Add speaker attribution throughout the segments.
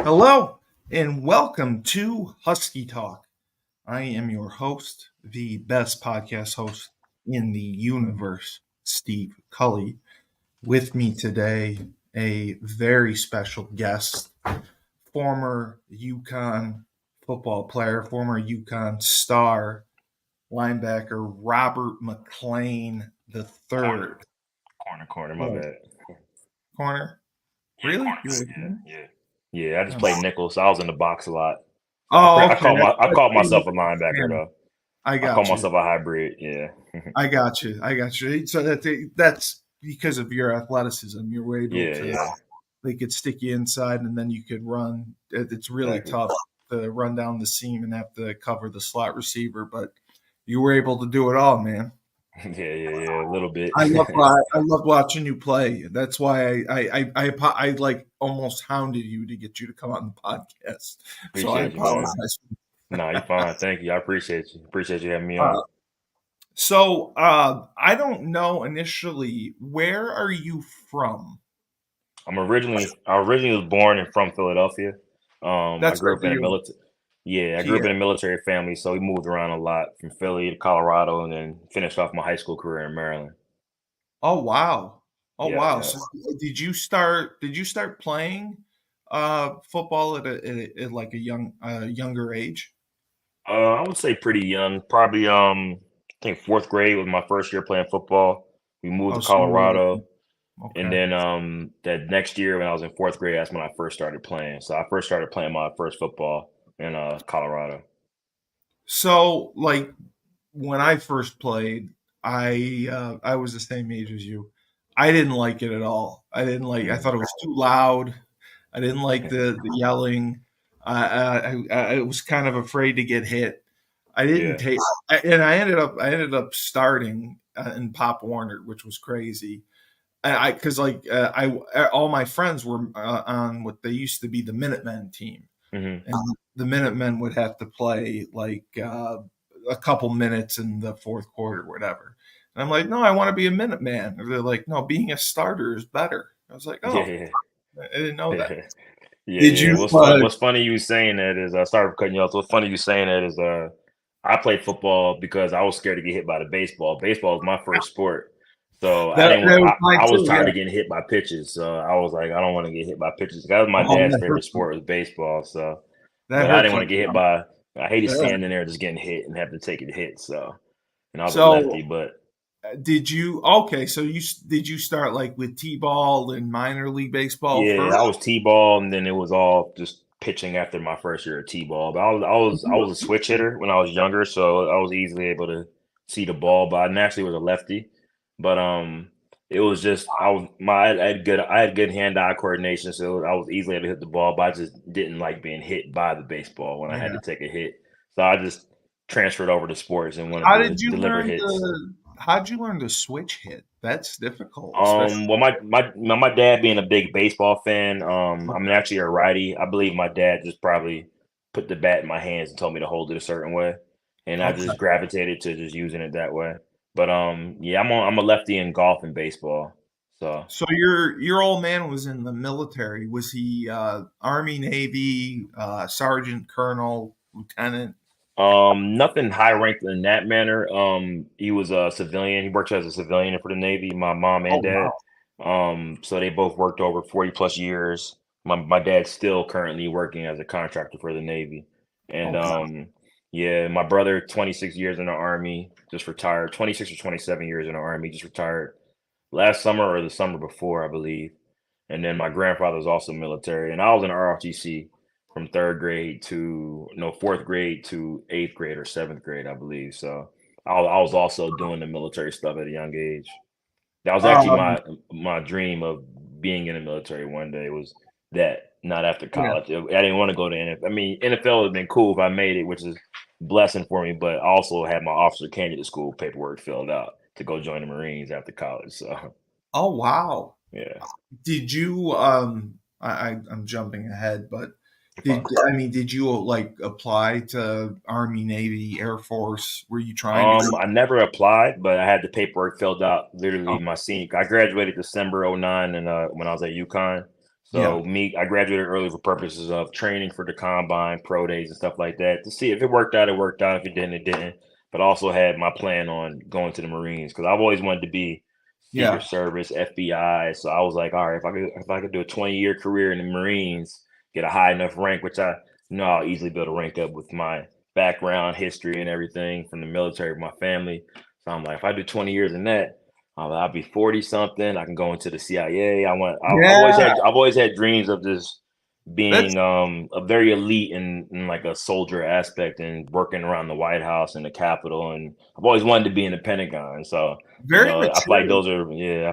Speaker 1: Hello and welcome to Husky Talk. I am your host, the best podcast host in the universe, Steve Cully. With me today, a very special guest, former UConn football player, former UConn star linebacker Robert Mcclain the
Speaker 2: Corner,
Speaker 1: third.
Speaker 2: corner. My
Speaker 1: Right.
Speaker 2: bad.
Speaker 1: Corner?
Speaker 2: Yeah,
Speaker 1: Really?
Speaker 2: corner.
Speaker 1: You're a
Speaker 2: Yeah,
Speaker 1: corner?
Speaker 2: yeah, yeah. I just played
Speaker 1: Oh,
Speaker 2: nickel, so I was in the box a lot. So
Speaker 1: oh,
Speaker 2: I
Speaker 1: okay.
Speaker 2: call my I
Speaker 1: That's
Speaker 2: called
Speaker 1: pretty
Speaker 2: myself
Speaker 1: much
Speaker 2: a linebacker
Speaker 1: the
Speaker 2: though.
Speaker 1: I
Speaker 2: I call
Speaker 1: got you.
Speaker 2: myself a hybrid. Yeah,
Speaker 1: I got you. I got you. So that's because of your athleticism. You were able
Speaker 2: yeah,
Speaker 1: to
Speaker 2: yeah.
Speaker 1: they could stick you inside, and then you could run. It's really
Speaker 2: Exactly.
Speaker 1: tough to run down the seam and have to cover the slot receiver, but you were able to do it all, man.
Speaker 2: Yeah. A little bit.
Speaker 1: I love watching you play. That's why I like almost hounded you to get you to come on the podcast. So I
Speaker 2: Appreciate you, man.
Speaker 1: apologize.
Speaker 2: Nah, you fine. Thank you. I appreciate you. Appreciate you having me on.
Speaker 1: Uh, I don't know initially, where are you from?
Speaker 2: I originally was born and from Philadelphia. I
Speaker 1: That's
Speaker 2: grew
Speaker 1: right.
Speaker 2: up
Speaker 1: So
Speaker 2: in a
Speaker 1: you're
Speaker 2: military. Yeah, I grew
Speaker 1: yeah.
Speaker 2: up in a military family, so we moved around a lot from Philly to Colorado, and then finished off my high school career in Maryland.
Speaker 1: Oh wow. Oh
Speaker 2: Yeah,
Speaker 1: wow.
Speaker 2: yeah.
Speaker 1: So did you start playing football at like a younger age?
Speaker 2: I would say pretty young. Probably I think fourth grade was my first year playing football. We moved
Speaker 1: Oh,
Speaker 2: to
Speaker 1: so you were like
Speaker 2: Colorado. And
Speaker 1: okay.
Speaker 2: then that next year when I was in fourth grade, that's when I first started playing. So I first started playing my first football in Colorado.
Speaker 1: So like when I first played, I was the same age as you. I didn't like it at all. I
Speaker 2: Mm.
Speaker 1: thought it was too loud. I didn't like the yelling. I was kind of afraid to get hit. I didn't
Speaker 2: Yeah.
Speaker 1: take, and I ended up starting in Pop Warner, which was crazy. I because like I all my friends were on what they used to be the Minutemen team,
Speaker 2: Hmm.
Speaker 1: and the Minutemen would have to play like a couple minutes in the fourth quarter, whatever. And I'm like, no, I want to be a Minuteman. And they're like, no, being a starter is better. I was like, oh,
Speaker 2: Yeah.
Speaker 1: I didn't know that.
Speaker 2: Yeah.
Speaker 1: Did
Speaker 2: Yeah.
Speaker 1: you?
Speaker 2: What's funny you saying that is sorry for cutting you off. What's funny you saying that is I played football because I was scared to get hit by the baseball. Baseball was my first sport. So I
Speaker 1: That
Speaker 2: didn't want
Speaker 1: that was mine
Speaker 2: I was
Speaker 1: too.
Speaker 2: tired
Speaker 1: Yeah.
Speaker 2: of getting hit by pitches. So I was like, I don't want to get hit by pitches. That was my
Speaker 1: Oh,
Speaker 2: dad's
Speaker 1: that
Speaker 2: favorite
Speaker 1: hurts.
Speaker 2: sport was baseball. So
Speaker 1: That
Speaker 2: but I
Speaker 1: hurts
Speaker 2: didn't want
Speaker 1: like
Speaker 2: to get hit
Speaker 1: hell.
Speaker 2: by. I hated
Speaker 1: Yeah.
Speaker 2: standing there just getting hit and having to take a hit. So, and I was a
Speaker 1: So
Speaker 2: lefty, but
Speaker 1: did you? Okay, so did you start like with t-ball and minor league baseball
Speaker 2: yeah,
Speaker 1: first?
Speaker 2: I was t-ball, and then it was all just pitching after my first year of t-ball. But I was a switch hitter when I was younger, so I was easily able to see the ball. But I naturally was a lefty. But it was just I had good hand-eye coordination, so I was easily able to hit the ball. But I just didn't like being hit by the baseball when I had to
Speaker 1: Yeah.
Speaker 2: take a hit. So I just transferred over to sports and wanted
Speaker 1: How
Speaker 2: to
Speaker 1: did you
Speaker 2: deliver
Speaker 1: learn
Speaker 2: hits.
Speaker 1: to how'd you learn to switch hit? That's difficult, especially
Speaker 2: Well, my dad being a big baseball fan, I'm actually a righty. I believe my dad just probably put the bat in my hands and told me to hold it a certain way, and I
Speaker 1: okay.
Speaker 2: just gravitated to just using it that way. But yeah, I'm a lefty in golf and baseball. So
Speaker 1: So your old man was in the military. Was he Army, Navy, sergeant, colonel, lieutenant?
Speaker 2: nothing high ranked in that manner. He was a civilian. He worked as a civilian for the Navy. My mom
Speaker 1: Oh
Speaker 2: and dad.
Speaker 1: wow.
Speaker 2: So they both worked over 40 plus years. My dad's still currently working as a contractor for the Navy. And
Speaker 1: Okay.
Speaker 2: yeah, my brother, 26 years in the Army, just retired. 26 or 27 years in the Army, just retired last summer or the summer before, I believe. And then my grandfather was also military, and I was in ROTC from third grade to no fourth grade to eighth grade or seventh grade, I believe. So I was also doing the military stuff at a young age. That was actually
Speaker 1: Um,
Speaker 2: my dream of being in the military one day was that, not after
Speaker 1: yeah.
Speaker 2: college. I didn't want to go to NFL. I mean, NFL would have been cool if I made it, which is a blessing for me, but I also had my officer candidate school paperwork filled out to go join the Marines after college. So
Speaker 1: Oh wow.
Speaker 2: yeah,
Speaker 1: Did you I'm jumping ahead, but
Speaker 2: you're fine.
Speaker 1: did you like apply to Army, Navy, Air Force? Were you trying to go?
Speaker 2: I never applied, but I had the paperwork filled out literally my senior. I graduated December '09 and when I was at UConn.
Speaker 1: Yeah.
Speaker 2: So I graduated early for purposes of training for the combine, pro days, and stuff like that. To see if it worked out, it worked out. If it didn't, it didn't. But I also had my plan on going to the Marines because I've always wanted to be Secret
Speaker 1: Yeah.
Speaker 2: Service, FBI. So I was like, all right, if I could do a 20-year career in the Marines, get a high enough rank, which I know I'll easily be able to rank up with my background, history, and everything from the military, with my family. So I'm like, if I do 20 years in that, I'll be 40 something. I can go into the CIA.
Speaker 1: Yeah.
Speaker 2: I've always had dreams of just
Speaker 1: That's
Speaker 2: being a very elite in like a soldier aspect and working around the White House and the Capitol. And I've always wanted to be in the Pentagon. So,
Speaker 1: very mature.
Speaker 2: I feel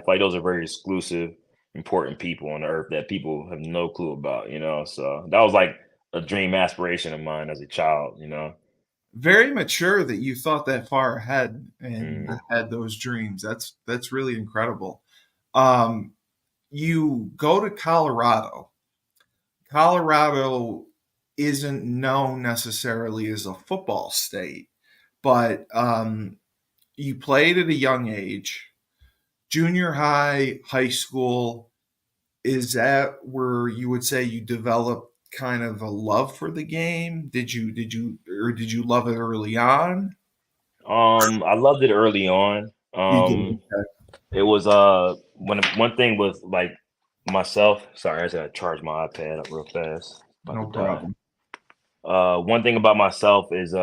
Speaker 2: like those are very exclusive, important people on earth that people have no clue about. So that was like a dream aspiration of mine as a child.
Speaker 1: Very mature that you thought that far ahead and
Speaker 2: Mm.
Speaker 1: had those dreams. That's really incredible. Um, you go to Colorado. Colorado isn't known necessarily as a football state, but you played at a young age. Junior high, high school, is that where you would say you developed kind of a love for the game? Did you love it early on?
Speaker 2: I loved it early on.
Speaker 1: You did. Okay.
Speaker 2: It was when one thing with like myself. Sorry, I just gotta charge my iPad up real fast. About to
Speaker 1: No
Speaker 2: die.
Speaker 1: problem.
Speaker 2: One thing about myself is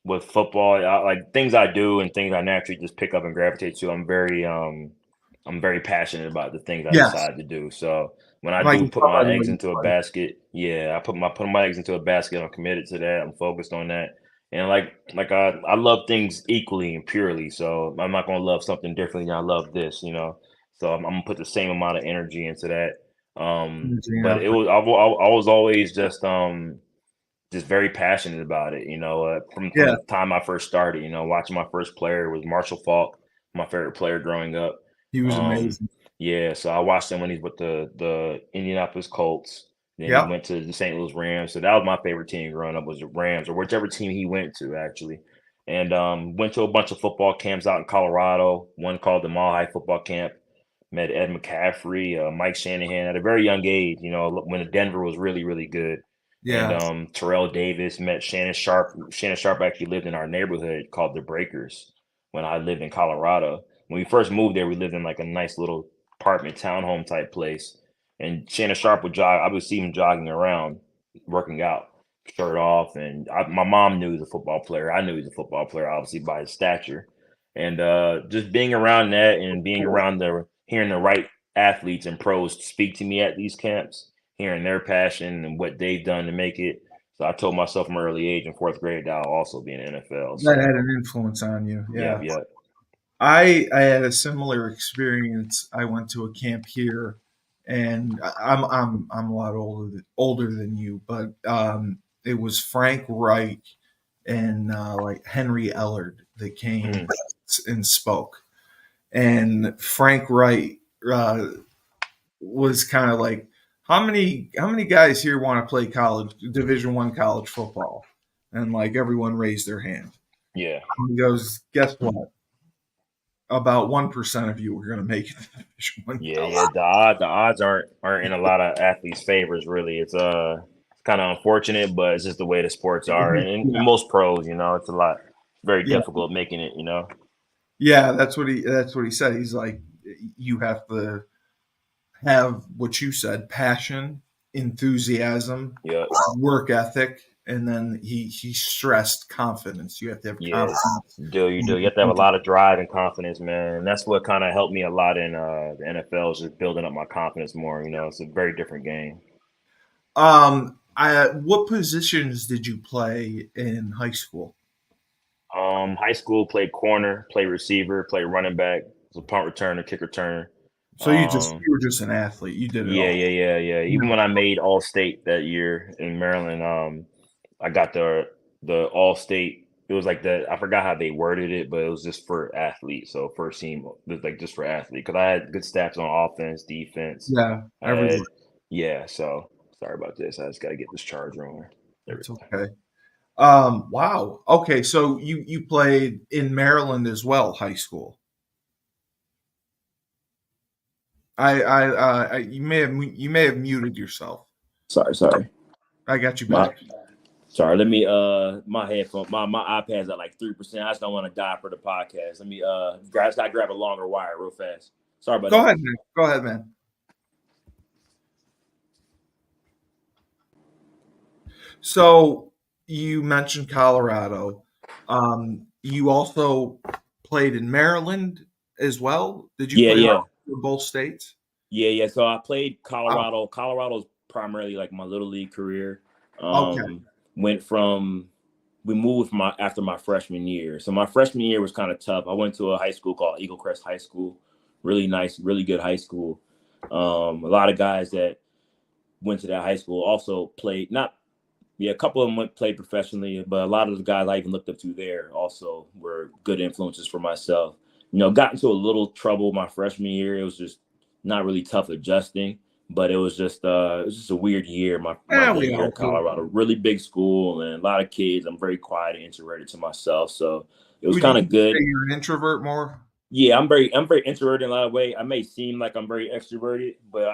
Speaker 2: with football, like things I do and things I naturally just pick up and gravitate to. I'm very passionate about the things I
Speaker 1: Yes.
Speaker 2: decide to do. So when I
Speaker 1: I
Speaker 2: do
Speaker 1: can
Speaker 2: put
Speaker 1: tell
Speaker 2: my
Speaker 1: by the way
Speaker 2: eggs
Speaker 1: you
Speaker 2: into a
Speaker 1: play.
Speaker 2: basket, yeah, put my eggs into a basket. I'm committed to that. I'm focused on that. And like I love things equally and purely. So I'm not gonna love something differently than I love this. So I'm gonna put the same amount of energy into that.
Speaker 1: Energy and
Speaker 2: But
Speaker 1: effort.
Speaker 2: I was always just very passionate about it. From
Speaker 1: Yeah,
Speaker 2: the time I first started. Watching my first player was Marshall Falk, my favorite player growing up.
Speaker 1: he was
Speaker 2: Um,
Speaker 1: amazing.
Speaker 2: yeah, so I watched him when he's with the Indianapolis Colts. Then he
Speaker 1: Yep.
Speaker 2: went to the St. Louis Rams. So that was my favorite team growing up was the Rams or whichever team he went to actually. And went to a bunch of football camps out in Colorado. One called the Mile High Football Camp. Met Ed McCaffrey, Mike Shanahan at a very young age. When Denver was really really good and
Speaker 1: Yeah.
Speaker 2: Terrell Davis met Shannon Sharp. Shannon Sharp actually lived in our neighborhood called the Breakers when I lived in Colorado. When we first moved there, we lived in like a nice little apartment townhome type place. And Shannon Sharp would jog. I would see him jogging around, working out, shirt off. And my mom knew he was a football player. I knew he was a football player, obviously by his stature. And just being around that and being
Speaker 1: Cool.
Speaker 2: around hearing the right athletes and pros speak to me at these camps, hearing their passion and what they've done to make it. So I told myself from an early age in fourth grade that I'll also be in the NFL.
Speaker 1: That had
Speaker 2: So
Speaker 1: an influence on you.
Speaker 2: yep,
Speaker 1: Yeah.
Speaker 2: yep.
Speaker 1: I had a similar experience. I went to a camp here, and I'm a lot older than you, but it was Frank Reich and like Henry Ellard that came
Speaker 2: Mm,
Speaker 1: and spoke. And Frank Reich was kind of like, how many guys here want to play college Division 1 college football? And like everyone raised their hand.
Speaker 2: yeah,
Speaker 1: He goes, guess what? About 1% of you are going to make it to Division 1
Speaker 2: yeah,
Speaker 1: college.
Speaker 2: yeah. The odds aren't in a lot of athletes' favors. Really, it's kind of unfortunate, but it's just the way the sports are, and
Speaker 1: Yeah,
Speaker 2: most pros, it's a lot very
Speaker 1: yeah,
Speaker 2: difficult making it.
Speaker 1: yeah. That's what he said. He's like, you have to have what you said: passion, enthusiasm,
Speaker 2: Yeah,
Speaker 1: work ethic, and then he stressed confidence. You have to have
Speaker 2: yeah.
Speaker 1: confidence.
Speaker 2: You do. You have to have a lot of drive and confidence, man. And that's what kind of helped me a lot in the NFL is just building up my confidence more. It's a very different game.
Speaker 1: What positions did you play in high school?
Speaker 2: High school played corner, played receiver, played running back, was a punt returner, kick returner.
Speaker 1: So you just
Speaker 2: Um,
Speaker 1: you were just an athlete. You did it
Speaker 2: yeah,
Speaker 1: all.
Speaker 2: yeah, yeah, yeah. Even when I made All State that year in Maryland, I got the All State. It was like I forgot how they worded it, but it was just for athletes. So first team, it was like just for athlete because I had good stats on offense, defense.
Speaker 1: Yeah,
Speaker 2: I
Speaker 1: everyone.
Speaker 2: had, yeah. So sorry about this. I just got to get this charger on. There we
Speaker 1: That's
Speaker 2: go.
Speaker 1: okay. Wow. Okay, so you played in Maryland as well, high school. You may have muted yourself.
Speaker 2: Sorry.
Speaker 1: I got you
Speaker 2: My
Speaker 1: back.
Speaker 2: sorry. Let me my headphone, my iPad's at like 3%. I just don't want to die for the podcast. Let me grab a longer wire real fast. Sorry about
Speaker 1: Go
Speaker 2: that.
Speaker 1: ahead, man. Go ahead, man. So you mentioned Colorado. You also played in Maryland as well. Did you play
Speaker 2: Yeah.
Speaker 1: for both states?
Speaker 2: Yeah. So I played
Speaker 1: Wow.
Speaker 2: Colorado. Colorado's primarily like my little league career.
Speaker 1: Okay.
Speaker 2: Went from we moved after my freshman year. So my freshman year was kind of tough. I went to a high school called Eagle Crest High School. Really nice, really good high school. A lot of guys that went to that high school also played. Not Yeah, a couple of them played professionally, but a lot of the guys I even looked up to there also were good influences for myself. Got into a little trouble my freshman year. It was just not really tough adjusting, but it was just a weird year. My
Speaker 1: Yeah,
Speaker 2: that
Speaker 1: we
Speaker 2: year
Speaker 1: all
Speaker 2: at
Speaker 1: do.
Speaker 2: Colorado, really big school and a lot of kids. I'm very quiet and introverted to myself, so it was
Speaker 1: Would you
Speaker 2: kind of
Speaker 1: say
Speaker 2: good.
Speaker 1: you're an introvert more?
Speaker 2: Yeah, I'm very introverted in a lot of ways. I may seem like I'm very extroverted, but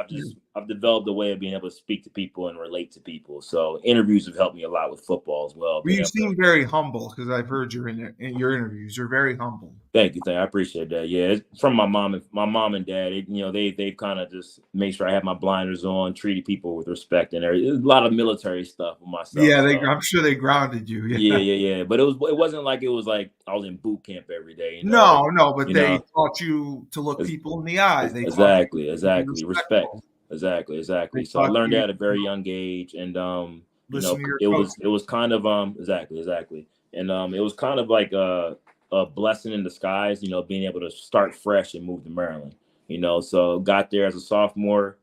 Speaker 2: I've developed a way of being able to speak to people and relate to people. So interviews have helped me a lot with football as well.
Speaker 1: Well,
Speaker 2: Being
Speaker 1: you
Speaker 2: able to
Speaker 1: seem very humble because I've heard in your interviews. You're very humble.
Speaker 2: Thank you. I appreciate that. Yeah, it's from my mom and dad. They've kind of just made sure I had my blinders on, treated people with respect, and everything. There's a lot of military stuff with myself.
Speaker 1: Yeah,
Speaker 2: So
Speaker 1: I'm sure they grounded you.
Speaker 2: yeah,
Speaker 1: Yeah.
Speaker 2: yeah, yeah. But it wasn't like it was like I was in boot camp every day.
Speaker 1: No, no, but
Speaker 2: You
Speaker 1: they
Speaker 2: know.
Speaker 1: taught you to look people in the eye. They taught you to be
Speaker 2: Exactly. Respect.
Speaker 1: respectful.
Speaker 2: Exactly.
Speaker 1: They
Speaker 2: So I
Speaker 1: taught
Speaker 2: learned
Speaker 1: you
Speaker 2: that at a very
Speaker 1: to
Speaker 2: young age, and
Speaker 1: listen to your
Speaker 2: it
Speaker 1: coach.
Speaker 2: was kind of exactly, and it was kind of like a blessing in disguise. Being able to start fresh and move to Maryland. So got there as a sophomore,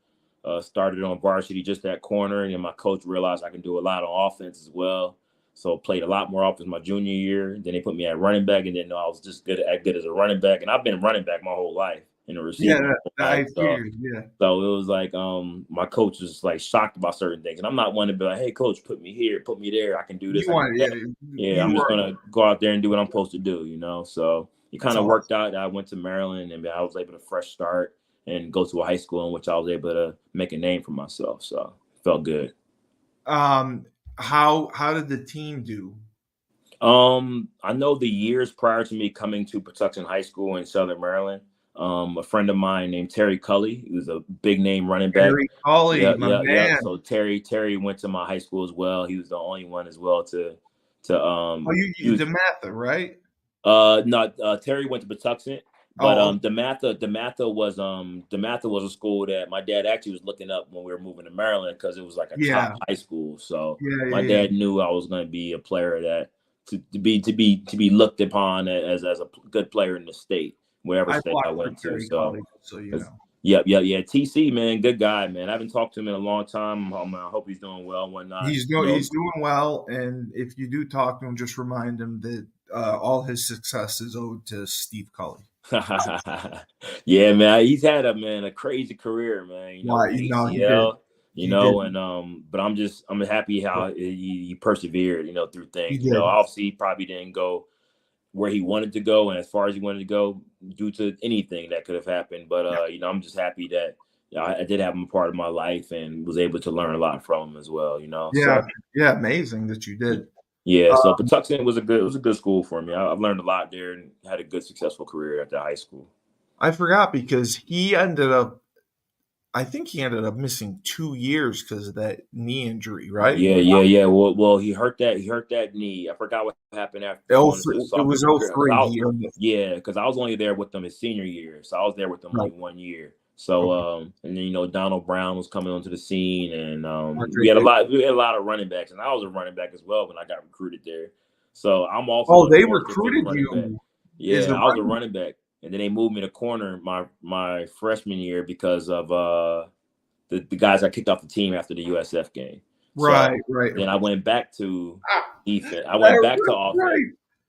Speaker 2: started on varsity just that corner, and then my coach realized I can do a lot on offense as well. So played a lot more offense my junior year. Then they put me at running back, and didn't know I was just good as a running back. And I've been running back my whole life and a
Speaker 1: Yeah,
Speaker 2: receiver my whole
Speaker 1: I
Speaker 2: life.
Speaker 1: figured. Yeah,
Speaker 2: So it was like my coach was like shocked about certain things, and I'm not one to be like, "Hey, coach, put me here, put me there. I can do this,
Speaker 1: you
Speaker 2: I can
Speaker 1: want.
Speaker 2: do
Speaker 1: Yeah,
Speaker 2: that." Yeah,
Speaker 1: you
Speaker 2: I'm just
Speaker 1: were.
Speaker 2: gonna go out there and do what I'm supposed to do. So it
Speaker 1: That's
Speaker 2: kind of
Speaker 1: awesome.
Speaker 2: worked out. I went to Maryland, and I was able to fresh start and go to a high school in which I was able to make a name for myself. So it felt good.
Speaker 1: Um, how did the team do?
Speaker 2: I know the years prior to me coming to Patuxent High School in Southern Maryland, a friend of mine named Terry Cully, he was a big name running back.
Speaker 1: Harry Cully,
Speaker 2: Yeah,
Speaker 1: my
Speaker 2: yeah, yeah.
Speaker 1: man.
Speaker 2: So Terry went to my high school as well. He was the only one as well to
Speaker 1: Oh,
Speaker 2: he
Speaker 1: you
Speaker 2: was
Speaker 1: DeMatha, right?
Speaker 2: not Terry went to Patuxent, but
Speaker 1: Oh,
Speaker 2: DeMatha was a school that my dad actually was looking up when we were moving to Maryland because it was like a top
Speaker 1: yeah,
Speaker 2: high school. So my
Speaker 1: yeah.
Speaker 2: dad knew I was going to be a player that to be looked upon as a good player in the state, wherever
Speaker 1: I
Speaker 2: state I
Speaker 1: blocked for
Speaker 2: went to.
Speaker 1: Terry
Speaker 2: So
Speaker 1: Cully, so you
Speaker 2: it's-
Speaker 1: know.
Speaker 2: yeah. TC, man, good guy, man. I haven't talked to him in a long time. I hope he's doing well and whatnot.
Speaker 1: He's doing well, and if you do talk to him, just remind him that all his success is owed to Steve Cully.
Speaker 2: Yeah, man. He's had a crazy career, man.
Speaker 1: Why?
Speaker 2: With
Speaker 1: He did.
Speaker 2: ACL,
Speaker 1: He did.
Speaker 2: and but I'm happy how he persevered, through
Speaker 1: He
Speaker 2: things.
Speaker 1: did.
Speaker 2: Obviously he probably didn't go where he wanted to go and as far as he wanted to go due to anything that could have happened. But
Speaker 1: Yeah.
Speaker 2: I'm just happy that I did have him a part of my life and was able to learn a lot from him as well.
Speaker 1: Yeah.
Speaker 2: So
Speaker 1: Yeah. Amazing that you did.
Speaker 2: yeah,
Speaker 1: Uh,
Speaker 2: so Patuxent was a good school for me. I've learned a lot there and had a good successful career after high school.
Speaker 1: I forgot because he ended up. I think he ended up missing 2 years because of that knee injury, right?
Speaker 2: Yeah. Well, he hurt that knee. I forgot what happened after
Speaker 1: Oh,
Speaker 2: going into his
Speaker 1: it was
Speaker 2: sophomore career.
Speaker 1: '03. He earned it.
Speaker 2: Yeah, because I was only there with them his senior year, so I was there with them only
Speaker 1: Right.
Speaker 2: 1 year. So,
Speaker 1: Okay.
Speaker 2: and then Donald Brown was coming onto the scene, and we
Speaker 1: Andre
Speaker 2: had a
Speaker 1: Dick.
Speaker 2: lot. We had a lot of running backs, and I was a running back as well when I got recruited there. So I'm also
Speaker 1: Oh,
Speaker 2: a
Speaker 1: they
Speaker 2: fourth or fifth
Speaker 1: recruited
Speaker 2: running back.
Speaker 1: you as a
Speaker 2: Yeah, I was a
Speaker 1: running.
Speaker 2: running back, and then they moved me to corner my freshman year because of the guys got kicked off the team after the USF game. So
Speaker 1: Right.
Speaker 2: then I went back to
Speaker 1: Ah,
Speaker 2: defense. I went back to
Speaker 1: that's
Speaker 2: offense.
Speaker 1: right.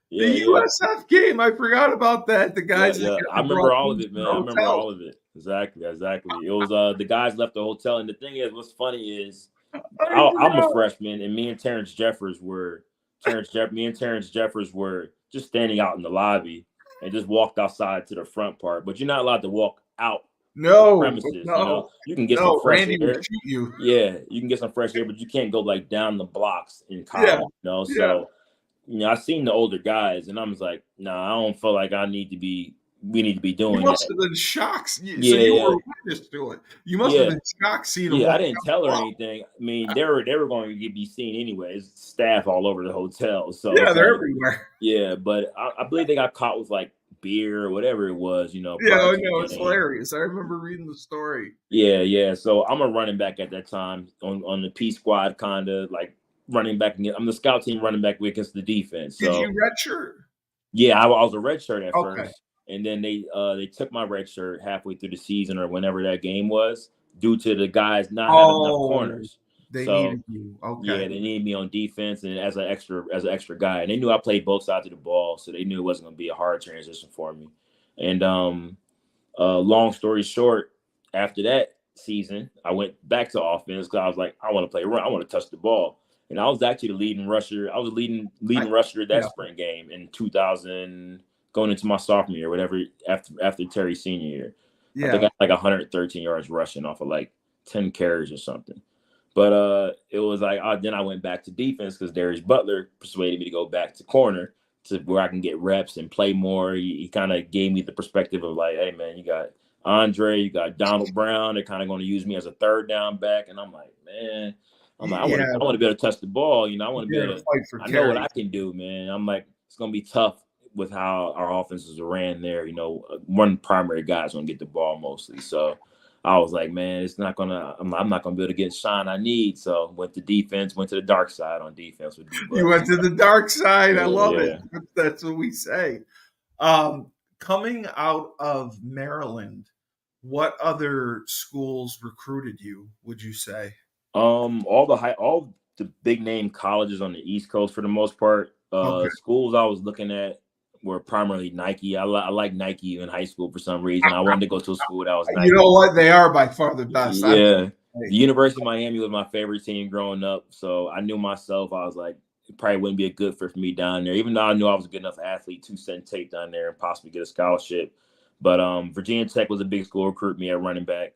Speaker 1: The
Speaker 2: Yeah.
Speaker 1: USF game. I forgot about that. The guys that
Speaker 2: Yeah. I
Speaker 1: got brought
Speaker 2: remember all of
Speaker 1: into
Speaker 2: it,
Speaker 1: the
Speaker 2: man. I remember
Speaker 1: hotel.
Speaker 2: all of it. Exactly. It was the guys left the hotel, and the thing is, what's funny is
Speaker 1: I
Speaker 2: I'm a
Speaker 1: forgot.
Speaker 2: freshman, and me and Terrence Jeffers were just standing out in the lobby and just walked outside to the front part. But you're not allowed to walk out
Speaker 1: No,
Speaker 2: premises.
Speaker 1: no,
Speaker 2: You can get some
Speaker 1: no.
Speaker 2: fresh
Speaker 1: Randy would
Speaker 2: air.
Speaker 1: shoot you.
Speaker 2: Yeah, you can get some fresh air, but you can't go like down the blocks in
Speaker 1: Yeah,
Speaker 2: college.
Speaker 1: yeah.
Speaker 2: So I seen the older guys, and I was like, nah, I don't feel like I need to be. We need to be
Speaker 1: You
Speaker 2: doing
Speaker 1: must
Speaker 2: that.
Speaker 1: have been shocked. So
Speaker 2: Yeah,
Speaker 1: you
Speaker 2: yeah,
Speaker 1: were a witness to it. You must have
Speaker 2: yeah.
Speaker 1: been shocked seeing him
Speaker 2: Yeah, I
Speaker 1: walk
Speaker 2: didn't
Speaker 1: down the
Speaker 2: tell her
Speaker 1: block.
Speaker 2: anything. I mean, they were going to be seen anyways. Staff all over the hotel, so
Speaker 1: Yeah,
Speaker 2: it's
Speaker 1: they're
Speaker 2: like,
Speaker 1: everywhere.
Speaker 2: yeah. But I believe they got caught with like beer or whatever it was,
Speaker 1: Yeah,
Speaker 2: prior
Speaker 1: I
Speaker 2: to
Speaker 1: know.
Speaker 2: the
Speaker 1: It's
Speaker 2: game.
Speaker 1: hilarious. I remember reading the story.
Speaker 2: Yeah, yeah. So I'm a running back at that time on the P squad, kind of like running back. I'm the scout team running back against the defense.
Speaker 1: Did
Speaker 2: So
Speaker 1: you redshirt?
Speaker 2: yeah, I was a red shirt at
Speaker 1: Okay.
Speaker 2: first, and then they took my red shirt halfway through the season or whenever that game was, due to the guys not having enough
Speaker 1: Oh,
Speaker 2: corners.
Speaker 1: they
Speaker 2: So
Speaker 1: needed you.
Speaker 2: yeah,
Speaker 1: Okay.
Speaker 2: they needed me on defense and as an extra guy. And they knew I played both sides of the ball, so they knew it wasn't going to be a hard transition for me. And long story short, after that season, I went back to offense because I was like, I want to play run, I want to touch the ball. And I was actually the leading rusher. I was leading rusher that
Speaker 1: Yeah,
Speaker 2: spring game in 2000, going into my sophomore year, whatever after Terry's senior year. I think I
Speaker 1: yeah.
Speaker 2: had like 113 yards rushing off of like 10 carries or something. But it was like then I went back to defense because Darius Butler persuaded me to go back to corner to where I can get reps and play more. He kind of gave me the perspective of like, hey man, you got Andre, you got Donald Brown. They're kind of going to use me as a third down back, and I'm like, man,
Speaker 1: Yeah,
Speaker 2: I want to be able to touch the ball. I want to be
Speaker 1: you're
Speaker 2: able
Speaker 1: gonna
Speaker 2: to.
Speaker 1: fight for
Speaker 2: I know what I
Speaker 1: carries.
Speaker 2: can do, man. I'm like, it's going to be tough with how our offenses are ran there. One primary guy is going to get the ball mostly, so. I was like, man, it's not gonna. I'm not gonna be able to get the shine I need. So went to defense, went to the dark side on defense with D
Speaker 1: You
Speaker 2: Buck.
Speaker 1: went to the dark side. I
Speaker 2: Yeah,
Speaker 1: love it.
Speaker 2: yeah.
Speaker 1: That's what we say. Coming out of Maryland, what other schools recruited you, would you say?
Speaker 2: All the big name colleges on the East Coast for the most part.
Speaker 1: Okay.
Speaker 2: Schools I was looking at were primarily Nike. I like Nike in high school for some reason. I wanted to go to a school that was
Speaker 1: You know
Speaker 2: Nike.
Speaker 1: what? They are by far the best. I
Speaker 2: Yeah, the
Speaker 1: say.
Speaker 2: University of Miami was my favorite team growing up. So I knew myself. I was like, it probably wouldn't be a good fit for me down there, even though I knew I was a good enough athlete to send tape down there and possibly get a scholarship. But Virginia Tech was a big school, recruit me at running back.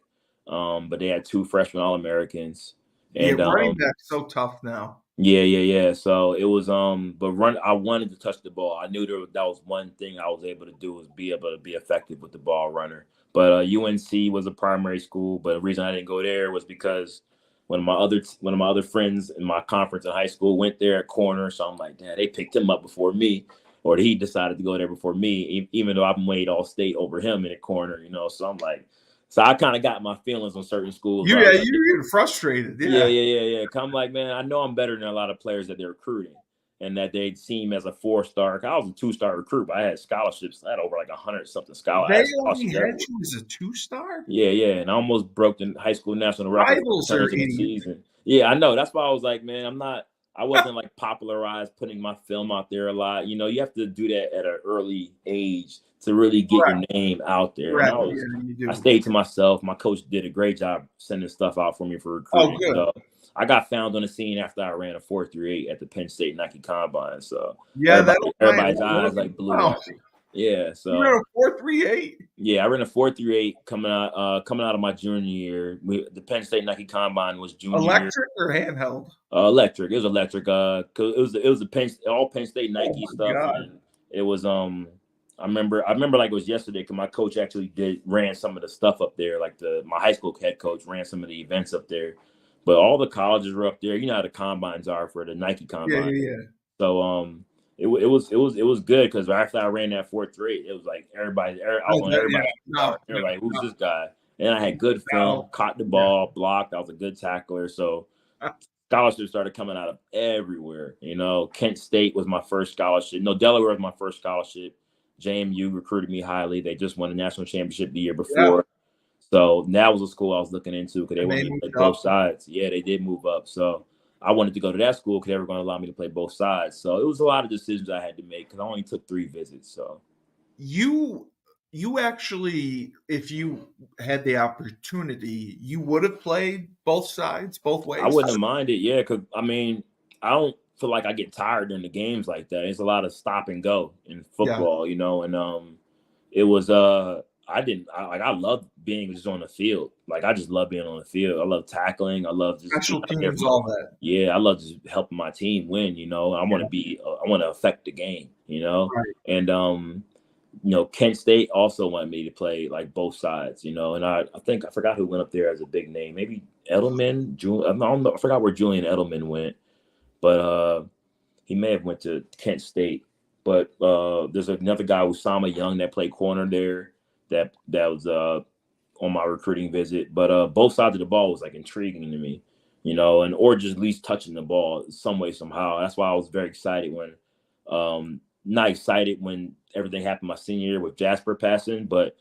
Speaker 2: But they had two freshman All Americans,
Speaker 1: Yeah,
Speaker 2: and
Speaker 1: running back's so tough now.
Speaker 2: yeah, yeah, yeah. So it was but run. I wanted to touch the ball. I knew that was one thing I was able to do was be able to be effective with the ball runner. But UNC was a primary school, but the reason I didn't go there was because one of my other friends in my conference in high school went there at corner. So I'm like, Dad, they picked him up before me, or he decided to go there before me, even though I've made all state over him in a corner. So I'm like, so I kind of got my feelings on certain schools. Where I
Speaker 1: Yeah,
Speaker 2: was like,
Speaker 1: you're getting frustrated.
Speaker 2: yeah,
Speaker 1: Yeah.
Speaker 2: yeah, yeah, yeah. I'm like, man, I know I'm better than a lot of players that they're recruiting, and that they seem as a 4-star. I was a 2-star recruit. But I had scholarships. I had over like 100 something scholar. I
Speaker 1: They
Speaker 2: had
Speaker 1: only
Speaker 2: scholarships
Speaker 1: had
Speaker 2: everywhere.
Speaker 1: you as a 2-star?
Speaker 2: Yeah, yeah, and I almost broke the high school national record for
Speaker 1: Rivals are
Speaker 2: returns in the
Speaker 1: idiots.
Speaker 2: season. Yeah, I know. That's why I was like, man, I wasn't like popularized putting my film out there a lot. You have to do that at an early age to really get your
Speaker 1: Correct.
Speaker 2: name out there. And
Speaker 1: Correct. Yeah, you
Speaker 2: I
Speaker 1: do.
Speaker 2: stayed to myself. My coach did a great job sending stuff out for me for
Speaker 1: Oh,
Speaker 2: recruiting.
Speaker 1: good.
Speaker 2: So I got found on the scene after I ran a 4.38 at the Penn State Nike Combine. So
Speaker 1: Yeah, that was my
Speaker 2: everybody's eyes like blew
Speaker 1: wow.
Speaker 2: on me. Yeah,
Speaker 1: You ran
Speaker 2: so
Speaker 1: a 4.38.
Speaker 2: yeah, I ran a 4.38 coming out of my junior year. The Penn State Nike Combine was junior year.
Speaker 1: Electric or handheld?
Speaker 2: Electric. It was electric. 'Cause it was all Penn State
Speaker 1: Oh
Speaker 2: Nike
Speaker 1: my
Speaker 2: stuff,
Speaker 1: god.
Speaker 2: and it was I remember like it was yesterday because my coach actually ran some of the stuff up there. Like my high school head coach ran some of the events up there, but all the colleges were up there. You know how the combines are for the Nike
Speaker 1: Yeah,
Speaker 2: Combine.
Speaker 1: yeah, yeah.
Speaker 2: So it was good because after I ran that 4.38, it was like I was
Speaker 1: Oh,
Speaker 2: on
Speaker 1: yeah.
Speaker 2: everybody's
Speaker 1: No,
Speaker 2: radar. They're
Speaker 1: no,
Speaker 2: like, who's
Speaker 1: no.
Speaker 2: this guy? And I had good film,
Speaker 1: No.
Speaker 2: caught the
Speaker 1: Yeah.
Speaker 2: ball, blocked. I was a good tackler. So scholarships started coming out of everywhere. Kent State was my first scholarship. No, Delaware was my first scholarship. JMU recruited me highly. They just won the national championship the year
Speaker 1: Yeah.
Speaker 2: before. So that was a school I was looking into because they
Speaker 1: And
Speaker 2: wanted
Speaker 1: they
Speaker 2: me to
Speaker 1: moved
Speaker 2: play
Speaker 1: up.
Speaker 2: both sides. Yeah, they did move up. So I wanted to go to that school because they were going to allow me to play both sides. So it was a lot of decisions I had to make because I only took 3 visits. So
Speaker 1: You you actually, if you had the opportunity, you would have played both sides, both
Speaker 2: I
Speaker 1: ways?
Speaker 2: wouldn't have minded. Yeah, because I don't feel like I get tired during the games like that. It's a lot of stop and go in
Speaker 1: Yeah.
Speaker 2: football, and it was I love being just on the field. Like I just love being on the field. I love tackling. I love just being
Speaker 1: Special
Speaker 2: out there
Speaker 1: teams,
Speaker 2: for.
Speaker 1: all that.
Speaker 2: Yeah, I love just helping my team win. I want to
Speaker 1: Yeah,
Speaker 2: be. I want to affect the game.
Speaker 1: right.
Speaker 2: And Kent State also wanted me to play like both sides. And I think I forgot who went up there as a big name. Maybe Edelman. I don't know. I forgot where Julian Edelman went, but he may have went to Kent State. But there's another guy, Usama Young, that played corner there. That was on my recruiting visit. But both sides of the ball was like intriguing to me, and or just at least touching the ball some way somehow. That's why I was very excited when, not excited when everything happened my senior year with Jasper passing, but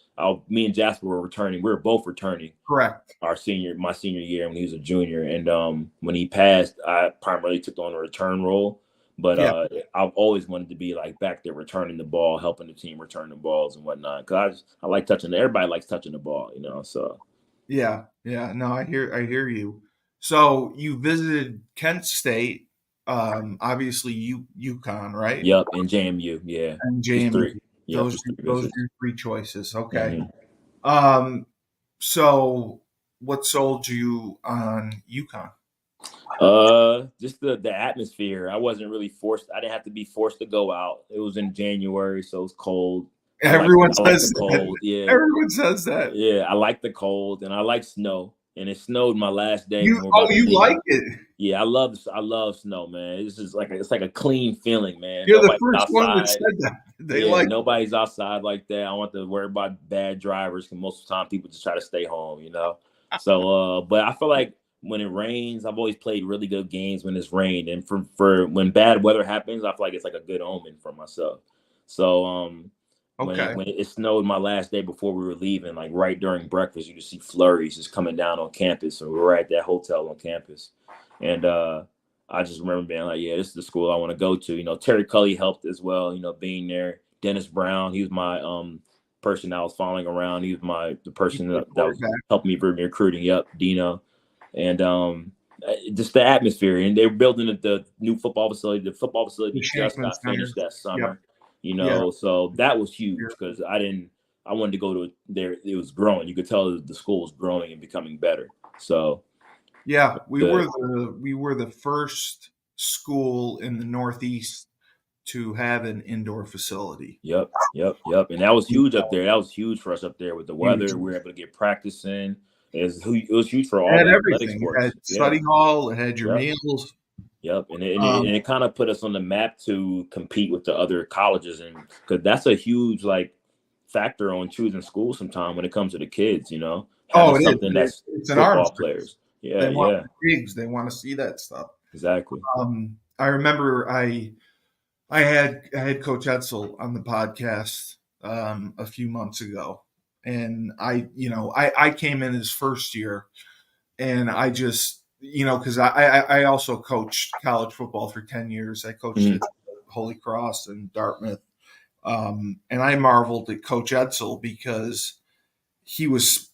Speaker 2: me and Jasper were returning. We were both returning
Speaker 1: Correct.
Speaker 2: my senior year when he was a junior, and when he passed, I primarily took on a return role. But
Speaker 1: Yeah.
Speaker 2: I've always wanted to be like back there returning the ball, helping the team return the balls and whatnot. Because I like touching. Everybody likes touching the ball, So
Speaker 1: Yeah. Yeah. No, I hear you. So you visited Kent State, obviously UConn, right?
Speaker 2: yep, and JMU, yeah,
Speaker 1: And
Speaker 2: just
Speaker 1: JMU.
Speaker 2: three. Yep,
Speaker 1: Those
Speaker 2: just three
Speaker 1: those are
Speaker 2: visits.
Speaker 1: your three choices. Okay.
Speaker 2: hmm
Speaker 1: So what sold you on UConn?
Speaker 2: Just the atmosphere. I wasn't really forced. I didn't have to be forced to go out. It was in January, so it was cold.
Speaker 1: Everyone
Speaker 2: I like the
Speaker 1: says that.
Speaker 2: cold. Yeah,
Speaker 1: Everyone says that.
Speaker 2: yeah. I like the cold, and I like snow. And it snowed my last day when
Speaker 1: You
Speaker 2: we are
Speaker 1: oh,
Speaker 2: about to
Speaker 1: you
Speaker 2: leave.
Speaker 1: like it.
Speaker 2: Yeah, I love snow, man. It's like a clean feeling, man.
Speaker 1: You're the
Speaker 2: Nobody's
Speaker 1: first one that
Speaker 2: outside.
Speaker 1: said that. They
Speaker 2: Yeah,
Speaker 1: like it.
Speaker 2: nobody's outside like that. I want to worry about bad drivers because most of the time people just try to stay home. So, but I feel like when it rains, I've always played really good games when it's rained, and for when bad weather happens, I feel like it's like a good omen for myself. So,
Speaker 1: Okay.
Speaker 2: when it snowed my last day before we were leaving, like right during breakfast, you could see flurries just coming down on campus, and we were at that hotel on campus, and I just remember being like, yeah, this is the school I want to go to. Terry Cully helped as well, being there. Dennis Brown, he was my person I was following around. He was the
Speaker 1: He's
Speaker 2: person
Speaker 1: the
Speaker 2: that was
Speaker 1: quarterback.
Speaker 2: helping me for recruiting. Yep, Dino. And just the atmosphere. And they were building the new football facility. The football
Speaker 1: The
Speaker 2: facility just
Speaker 1: Shankman
Speaker 2: got
Speaker 1: Center.
Speaker 2: finished that
Speaker 1: Yep.
Speaker 2: summer,
Speaker 1: Yeah.
Speaker 2: so that was huge because I wanted to go to there. It was growing. You could tell the school was growing and becoming better. So
Speaker 1: Yeah. We were
Speaker 2: good.
Speaker 1: the first school in the Northeast to have an indoor facility.
Speaker 2: Yep, yep, yep. And that was huge up there. That was huge for us up there with the
Speaker 1: Huge.
Speaker 2: weather. We were able to get practice in. It was huge for
Speaker 1: It
Speaker 2: all
Speaker 1: had
Speaker 2: the athletic
Speaker 1: everything. It had
Speaker 2: sports. Yeah.
Speaker 1: study hall. It had your
Speaker 2: Yep.
Speaker 1: meals.
Speaker 2: Yep. And
Speaker 1: Um,
Speaker 2: it kind of put us on the map to compete with the other colleges, and because that's a huge like factor on choosing school sometime when it comes to the kids. Having
Speaker 1: oh, it is.
Speaker 2: something that's
Speaker 1: It's an arms
Speaker 2: football
Speaker 1: race.
Speaker 2: players. Yeah.
Speaker 1: They want
Speaker 2: Yeah.
Speaker 1: the gigs. They want to see that stuff.
Speaker 2: Exactly.
Speaker 1: I remember I had Coach Edsel on the podcast a few months ago, and I came in his first year, and I just because I also coached college football for 10 years. I coached
Speaker 2: hmm
Speaker 1: at Holy Cross and Dartmouth, and I marveled at Coach Edsel because he was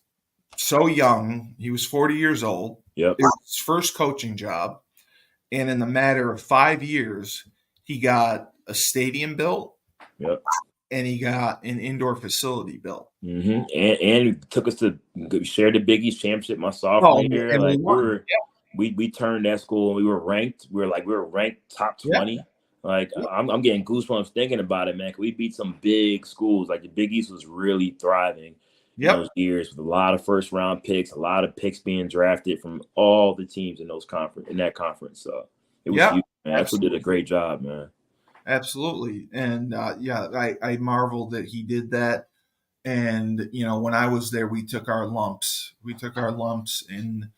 Speaker 1: so young. He was 40 years old.
Speaker 2: Yep.
Speaker 1: It was his first coaching job. And in the matter of 5 years, he got a stadium built
Speaker 2: Yep.
Speaker 1: and he got an indoor facility built.
Speaker 2: And it took us to share the Big East championship my
Speaker 1: Oh,
Speaker 2: sophomore year.
Speaker 1: and we
Speaker 2: Like
Speaker 1: won.
Speaker 2: we turned that school and we were ranked. We were ranked top
Speaker 1: Yeah.
Speaker 2: 20. Like
Speaker 1: Yeah.
Speaker 2: I'm getting goosebumps thinking about it, man. We beat some big schools. Like the Big East was really thriving in those
Speaker 1: Yep.
Speaker 2: years with a lot of first round picks, a lot of picks being drafted from all the teams in that conference. So it was
Speaker 1: Yeah.
Speaker 2: huge, man. Actually did a
Speaker 1: Absolutely.
Speaker 2: great job, man.
Speaker 1: Absolutely. And yeah, I marveled that he did that. And, when I was there, we took our lumps. We took our lumps in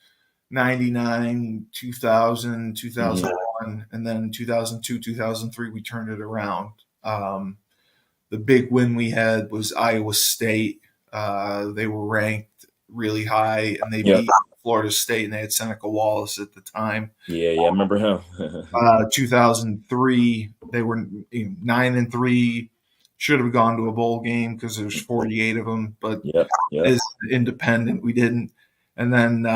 Speaker 1: 99, 2000,
Speaker 2: hmm
Speaker 1: 2001, and then 2002, 2003, we turned it around. The big win we had was Iowa State. They were ranked really high, and they
Speaker 2: Yep.
Speaker 1: beat Florida State, and they had Seneca Wallace at the time.
Speaker 2: Yeah, I remember him.
Speaker 1: 2003, they were 9-3. Should have gone to a bowl game because there's 48 of them, but
Speaker 2: Yep. Yep.
Speaker 1: as independent, we didn't. And then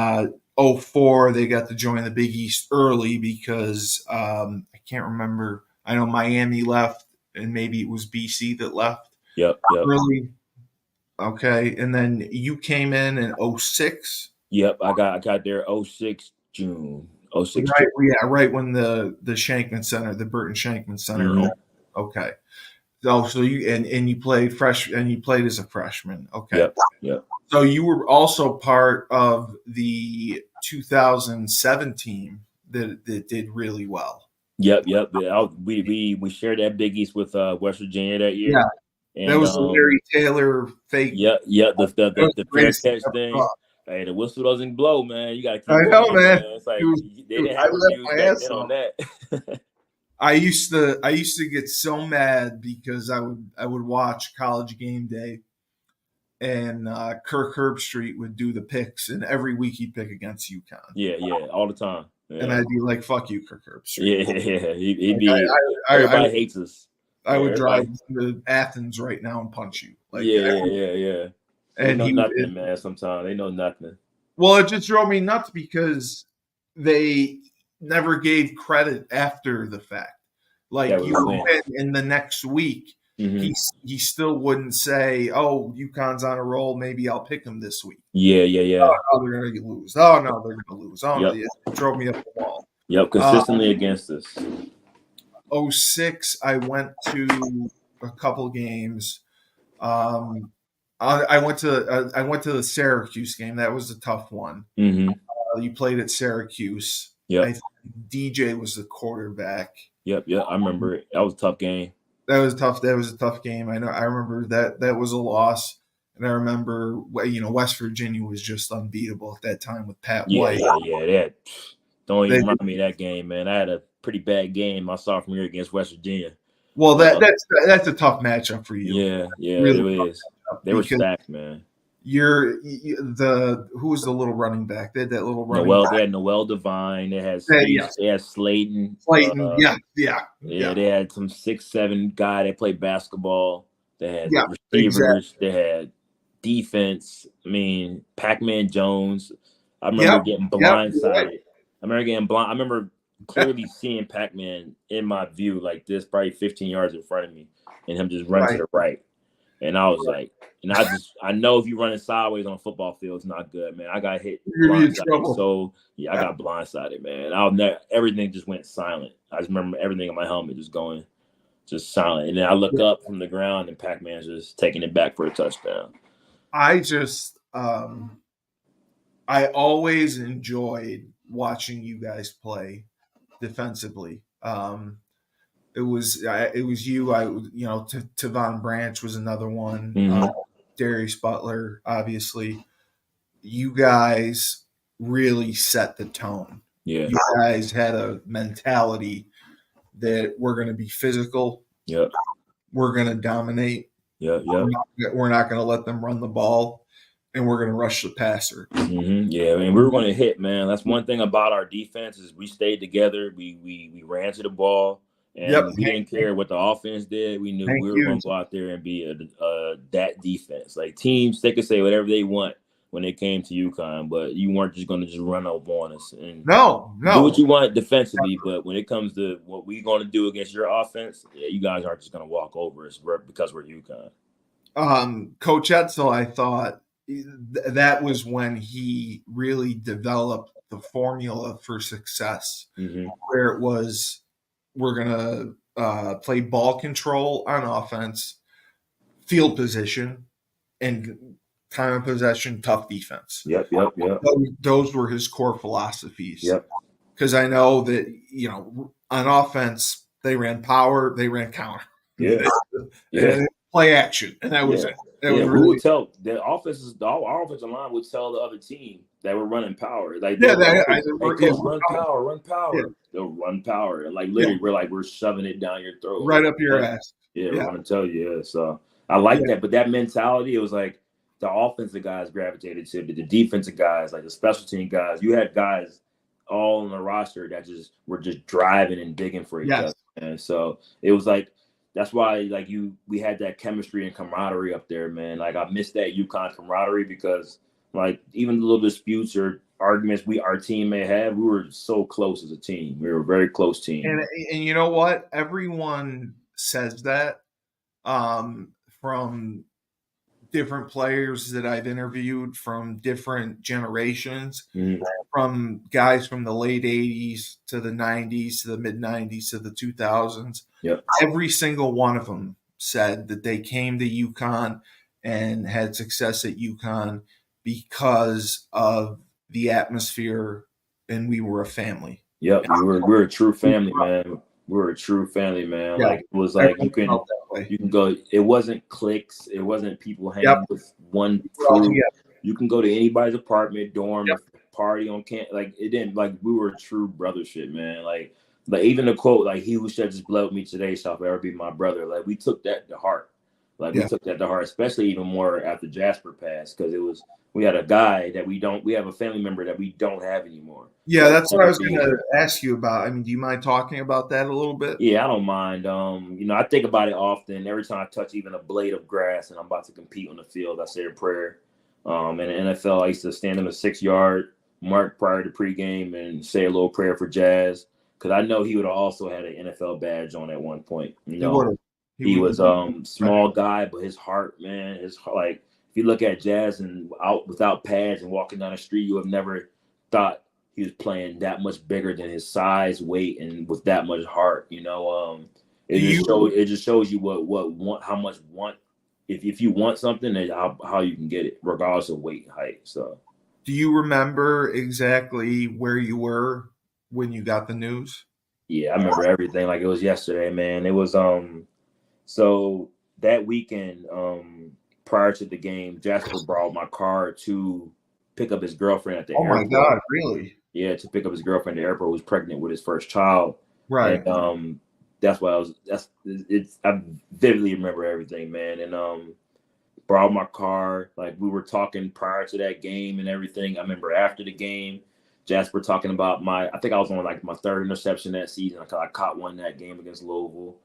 Speaker 1: 04, they got to join the Big East early because I can't remember. I know Miami left, and maybe it was BC that left
Speaker 2: Yep. Yep.
Speaker 1: early. Okay, and then you came in 06?
Speaker 2: Yep, I got there 06 June. 06
Speaker 1: Right,
Speaker 2: June.
Speaker 1: yeah, right when the Shankman Center, the Burton Shankman Center
Speaker 2: Mm-hmm.
Speaker 1: opened. Okay. So you played you played as a freshman. Okay.
Speaker 2: Yep, yep,
Speaker 1: So you were also part of the 2007 team that did really well.
Speaker 2: yep. We shared that Big East with West Virginia that
Speaker 1: Yeah,
Speaker 2: year,
Speaker 1: that
Speaker 2: and
Speaker 1: was the Larry Taylor fake.
Speaker 2: yeah, the the
Speaker 1: That
Speaker 2: the,
Speaker 1: was
Speaker 2: the
Speaker 1: the
Speaker 2: fair
Speaker 1: greatest thing
Speaker 2: catch
Speaker 1: I ever
Speaker 2: thing.
Speaker 1: saw.
Speaker 2: Hey, the whistle doesn't blow, man. You got to
Speaker 1: I
Speaker 2: keep
Speaker 1: know,
Speaker 2: playing,
Speaker 1: man.
Speaker 2: man. It's like they didn't
Speaker 1: I
Speaker 2: have
Speaker 1: left
Speaker 2: reviews
Speaker 1: my
Speaker 2: back
Speaker 1: ass
Speaker 2: then on
Speaker 1: off.
Speaker 2: that.
Speaker 1: I used to get so mad because I would watch College Game Day, and Kirk Herbstreit would do the picks, and every week he'd pick against UConn,
Speaker 2: Yeah, all the time.
Speaker 1: and
Speaker 2: Yeah,
Speaker 1: I'd be like, "Fuck you, Kirk Herbstreit."
Speaker 2: yeah, yeah. He'd
Speaker 1: Like,
Speaker 2: be.
Speaker 1: I
Speaker 2: Everybody
Speaker 1: would
Speaker 2: hates us.
Speaker 1: I would drive
Speaker 2: Everybody.
Speaker 1: to Athens right now and punch you. Like,
Speaker 2: Yeah. They
Speaker 1: and
Speaker 2: know
Speaker 1: he would.
Speaker 2: nothing, man. Sometimes they know nothing.
Speaker 1: Well, it just drove me nuts because they never gave credit after the fact.
Speaker 2: That
Speaker 1: Like
Speaker 2: was
Speaker 1: you
Speaker 2: the thing.
Speaker 1: win in the next week,
Speaker 2: Hmm.
Speaker 1: he still wouldn't say, "Oh, UConn's on a roll. Maybe I'll pick them this week."
Speaker 2: Yeah.
Speaker 1: Oh, they're gonna lose. Oh no, they're gonna lose. Oh no,
Speaker 2: Yep,
Speaker 1: yeah, it drove me up the wall.
Speaker 2: yep.
Speaker 1: Uh,
Speaker 2: Consistently against us.
Speaker 1: '06, I went to a couple games. Um, I went to the Syracuse game. That was a tough one.
Speaker 2: Hmm.
Speaker 1: You played at Syracuse. I
Speaker 2: Yep,
Speaker 1: think DJ was the quarterback.
Speaker 2: yep. I remember it. That was a tough game.
Speaker 1: That was tough. That was a tough game. I know. I remember that was a loss, and I remember West Virginia was just unbeatable at that time with Pat White.
Speaker 2: Yeah. That don't
Speaker 1: They,
Speaker 2: even remind me of that game, man. I had a pretty bad game my sophomore year against West Virginia.
Speaker 1: well,
Speaker 2: Uh,
Speaker 1: that's a tough matchup for you.
Speaker 2: yeah. It
Speaker 1: Really
Speaker 2: is.
Speaker 1: tough
Speaker 2: They were
Speaker 1: because
Speaker 2: stacked, man.
Speaker 1: the who was the little running back? They had that little running
Speaker 2: Noel, they
Speaker 1: back.
Speaker 2: had Noel Devine. They had
Speaker 1: Yes,
Speaker 2: They had Slayton.
Speaker 1: Clayton. Yeah,
Speaker 2: They had some 6'7" guy that played basketball. They had
Speaker 1: yeah. Exactly.
Speaker 2: receivers. They had defense. I mean, Pac-Man Jones. I remember
Speaker 1: Yep,
Speaker 2: getting
Speaker 1: yep. You're
Speaker 2: blindsided. I remember getting blind. I remember
Speaker 1: right.
Speaker 2: clearly seeing Pac-Man in my view, like this, probably 15 yards in front of me, and him just run to
Speaker 1: Right.
Speaker 2: the right. And I was like, and I know if you're running sideways on a football field, it's not good, man. I got hit
Speaker 1: You're gonna be in
Speaker 2: blindsided.
Speaker 1: trouble.
Speaker 2: So yeah, I got blindsided, man. Everything just went silent. I just remember everything on my helmet just going just silent. And then I look up from the ground and Pac-Man's just taking it back for a touchdown.
Speaker 1: I just I always enjoyed watching you guys play defensively. It was you. Tavon Branch was another one.
Speaker 2: Mm-hmm.
Speaker 1: Darius Butler, obviously. You guys really set the tone.
Speaker 2: Yeah.
Speaker 1: You guys had a mentality that we're going to be physical.
Speaker 2: Yep.
Speaker 1: We're going to dominate.
Speaker 2: Yep.
Speaker 1: We're not going to let them run the ball, and we're going to rush the passer.
Speaker 2: Mm-hmm. Yeah, I mean, we were going to hit, man. That's one thing about our defense is we stayed together. We ran to the ball,
Speaker 1: Yep.
Speaker 2: and we didn't care what the offense did. We knew
Speaker 1: Thank
Speaker 2: we were
Speaker 1: you.
Speaker 2: going to go out there and be that defense. Like teams, they could say whatever they want when they came to UConn, but you weren't just going to just run up on us and
Speaker 1: No.
Speaker 2: do what you want defensively. But when it comes to what we're going to do against your offense, yeah, you guys aren't just going to walk over us because we're UConn.
Speaker 1: Coach Etzel, I thought that was when he really developed the formula for success,
Speaker 2: Mm-hmm.
Speaker 1: where it was we're going to play ball control on offense, field position, and time of possession, tough defense.
Speaker 2: Yep.
Speaker 1: Those were his core philosophies.
Speaker 2: Yep.
Speaker 1: Because I know that, on offense, they ran power, they ran counter.
Speaker 2: Yeah.
Speaker 1: And play action. And that was it. That was
Speaker 2: We
Speaker 1: really
Speaker 2: would tell our offensive line would tell the other team that we're running power. Like
Speaker 1: Yeah,
Speaker 2: hey, coach, run power.
Speaker 1: Yeah.
Speaker 2: They'll run power. And like literally we're shoving it down your throat.
Speaker 1: Right up your ass.
Speaker 2: Yeah, we're gonna tell you. Yeah. So I like that. But that mentality, it was like the offensive guys gravitated to the defensive guys, like the special team guys. You had guys all on the roster that just were just driving and digging for each other. And so it was like that's why we had that chemistry and camaraderie up there, man. Like I missed that UConn camaraderie because like even the little disputes or arguments our team may have, we were so close as a team. We were a very close team.
Speaker 1: And you know what? Everyone says that from different players that I've interviewed from different generations,
Speaker 2: Mhm.
Speaker 1: from guys from the late 80s to the 90s to the mid 90s to the 2000s.
Speaker 2: Yep.
Speaker 1: Every single one of them said that they came to UConn and had success at UConn because of the atmosphere, and we were a family.
Speaker 2: Yep. We're a true family, man. We're a true family, man.
Speaker 1: Yeah,
Speaker 2: Like it was like
Speaker 1: everyone felt that way.
Speaker 2: you can go. It wasn't cliques. It wasn't people
Speaker 1: Yep,
Speaker 2: hanging with one
Speaker 1: we were all
Speaker 2: crew.
Speaker 1: together.
Speaker 2: You can go to anybody's apartment, dorm,
Speaker 1: Yep,
Speaker 2: or party on camp. Like it didn't. Like we were a true brothership, man. Like even the quote, like he who sheds his blood with me today shall forever be my brother. Like we took that to heart. Like we
Speaker 1: yeah,
Speaker 2: took that to heart, especially even more after Jasper passed, because it was we had a guy that we have a family member that we don't have anymore.
Speaker 1: yeah.
Speaker 2: That will
Speaker 1: That's what I
Speaker 2: never
Speaker 1: was
Speaker 2: be
Speaker 1: going to
Speaker 2: here.
Speaker 1: ask you about. I mean, do you mind talking about that a little bit?
Speaker 2: Yeah, I don't mind. I think about it often. Every time I touch even a blade of grass and I'm about to compete on the field, I say a prayer. In the NFL, I used to stand in the 6 yard mark prior to pregame and say a little prayer for Jazz, because I know he would have also had an NFL badge on at one point.
Speaker 1: He would have. He
Speaker 2: He
Speaker 1: would
Speaker 2: was
Speaker 1: have.
Speaker 2: small guy, but his heart, man, like if you look at Jazz and out without pads and walking down the street, you have never thought he was playing that much bigger than his size, weight, and with that much heart.
Speaker 1: Do you
Speaker 2: It just shows you how much want if you want something, then how you can get it regardless of weight and height. So
Speaker 1: do you remember exactly where you were when you got the news?
Speaker 2: yeah, I remember everything like it was yesterday, man. It was so that weekend, prior to the game, Jasper brought my car to pick up his girlfriend at the
Speaker 1: Oh my
Speaker 2: airport.
Speaker 1: God, really?
Speaker 2: Yeah, to pick up his girlfriend at the airport, who was pregnant with his first child. And
Speaker 1: Right.
Speaker 2: that's why I vividly remember everything, man. And brought my car. Like we were talking prior to that game and everything. I remember after the game, Jasper talking about I think I was on like my third interception that season. I caught one that game against Louisville.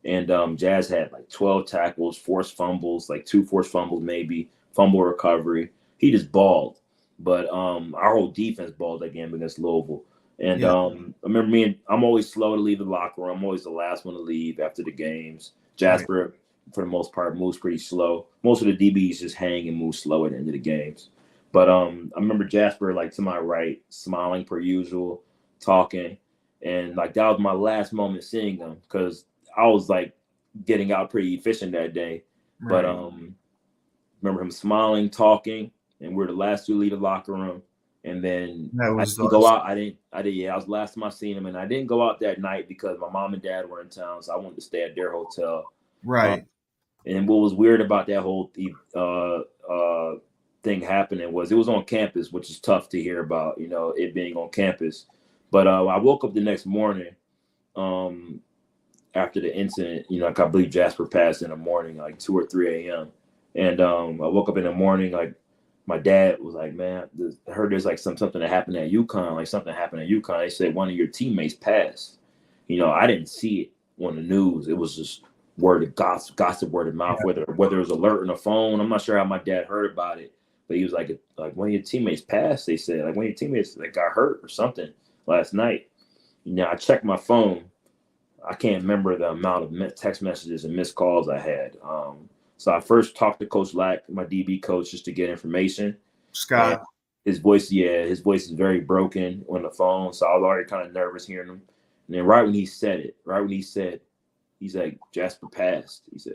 Speaker 2: And Jazz had like 12 tackles, forced fumbles, like 2 forced fumbles, maybe fumble recovery. He just balled. But our whole defense balled that game against Louisville. And
Speaker 1: Yeah.
Speaker 2: I remember I'm always slow to leave the locker room. I'm always the last one to leave after the games.
Speaker 1: Right.
Speaker 2: Jasper, for the most part, moves pretty slow. Most of the DBs just hang and move slow at the end of the games. But I remember Jasper, like to my right, smiling per usual, talking. And like that was my last moment seeing him, because I was like getting out pretty efficient that day. But
Speaker 1: Right.
Speaker 2: remember him smiling, talking, and we're the last to leave the locker room. And then
Speaker 1: That
Speaker 2: I
Speaker 1: was
Speaker 2: didn't go
Speaker 1: us.
Speaker 2: out. Yeah, I was the last time I seen him, and I didn't go out that night because my mom and dad were in town, so I wanted to stay at their hotel. Um,
Speaker 1: Right.
Speaker 2: and what was weird about that whole thing happening was it was on campus, which is tough to hear about, it being on campus. But I woke up the next morning, um, after the incident, like I believe Jasper passed in the morning, like 2 or 3 a.m. And I woke up in the morning, like my dad was like, man, I heard there's like something that happened at UConn, like something happened at UConn. They said one of your teammates passed. I didn't see it on the news. It was just word of gossip, word of mouth, whether it was alert on the phone. I'm not sure how my dad heard about it, but he was like one of your teammates passed. They said like one of your teammates like got hurt or something last night. I checked my phone. I can't remember the amount of text messages and missed calls I had. So I first talked to Coach Lack, my DB coach, just to get information. And
Speaker 1: Scott.
Speaker 2: his voice is very broken on the phone. So I was already kind of nervous hearing him. And then right when he said, he's like, Jasper passed. He said,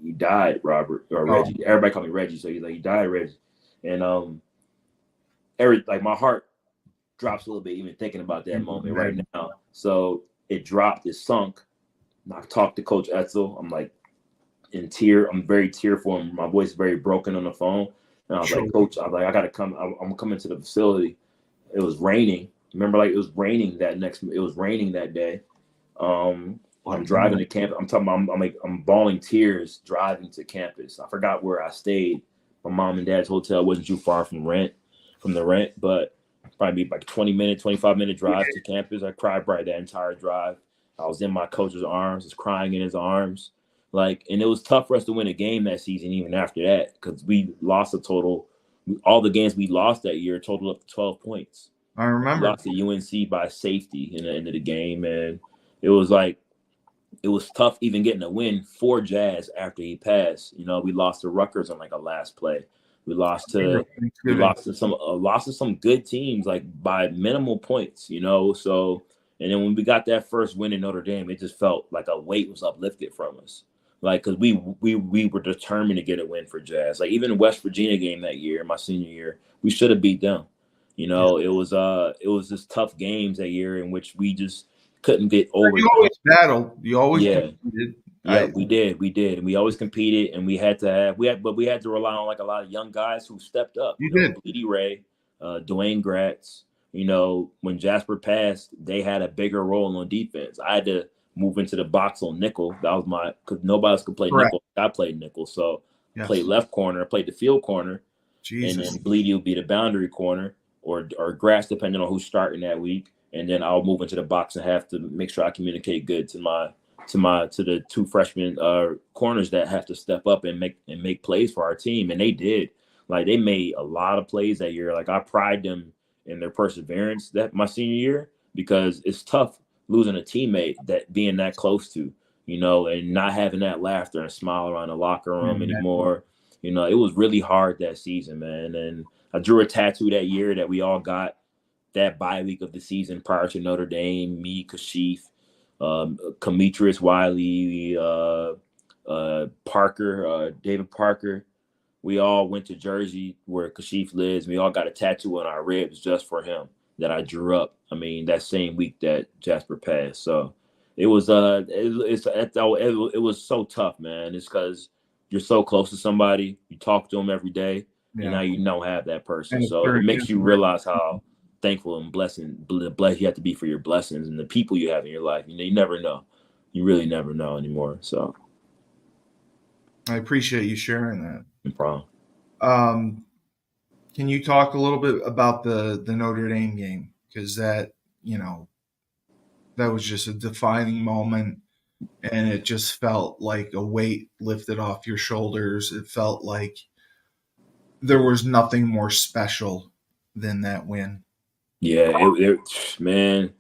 Speaker 2: he died, Robert, or Reggie.
Speaker 1: Oh,
Speaker 2: Everybody called me Reggie. So he's like, he died, Reggie. And my heart drops a little bit even thinking about that moment right now. So it dropped, it sunk. And I talked to Coach Etzel. I'm like I'm very tearful, and my voice is very broken on the phone. And I was
Speaker 1: sure.
Speaker 2: like, Coach, I gotta come. I'm coming to the facility. It was raining. Remember, like it was raining that day. I'm driving to campus. I'm talking about, I'm bawling tears driving to campus. I forgot where I stayed. My mom and dad's hotel wasn't too far from the rent, but probably like 25-minute drive to campus. I cried right that entire drive. I was in my coach's arms, was crying in his arms. And it was tough for us to win a game that season, even after that, because we lost all the games we lost that year totaled up to 12 points.
Speaker 1: I
Speaker 2: We
Speaker 1: remember.
Speaker 2: lost to UNC by safety in the end of the game, and it was like
Speaker 3: it was tough even getting a win for Jazz after he passed. We lost to Rutgers on like a last play. We lost to some good teams like by minimal points. So and then when we got that first win in Notre Dame, it just felt like a weight was uplifted from us. Like because we were determined to get a win for Jazz. Like even the West Virginia game that year, my senior year, we should have beat them. It was just tough games that year in which we just couldn't get over
Speaker 1: You
Speaker 3: the hump.
Speaker 1: always battled. You always
Speaker 3: Yeah.
Speaker 1: competed.
Speaker 3: Yeah, we did, and we always competed, and we had to rely on like a lot of young guys who stepped up.
Speaker 1: You did.
Speaker 3: Bleedy Ray, Dwayne Gratz. When Jasper passed, they had a bigger role on defense. I had to move into the box on nickel. That was because nobody else could play
Speaker 1: Correct.
Speaker 3: nickel. I played nickel, so
Speaker 1: Yes.
Speaker 3: played left corner. I played the field corner,
Speaker 1: Jesus.
Speaker 3: and then Bleedy would be the boundary corner or Gratz, depending on who's starting that week. And then I'll move into the box and have to make sure I communicate good to the two freshman corners that have to step up and make plays for our team, and they did. Like they made a lot of plays that year. Like I pride them in their perseverance that my senior year because it's tough losing a teammate that being that close to, and not having that laughter and smile around the locker room anymore. It was really hard that season, man. And I drew a tattoo that year that we all got that bye week of the season prior to Notre Dame. Me, Kashif, Demetrius Wiley, Parker, David Parker. We all went to Jersey where Kashif lives. We all got a tattoo on our ribs just for him that I drew up. I mean, that same week that Jasper passed. So it was it was so tough, man. It's because you're so close to somebody, you talk to them every day, and now you don't have that person. So it makes you realize how thankful and blessed you have to be for your blessings and the people you have in your life. You never know. You really never know anymore. So
Speaker 1: I appreciate you sharing that.
Speaker 3: no problem.
Speaker 1: Can you talk a little bit about the Notre Dame game? Because that was just a defining moment, and it just felt like a weight lifted off your shoulders. It felt like there was nothing more special than that win.
Speaker 3: Yeah, man,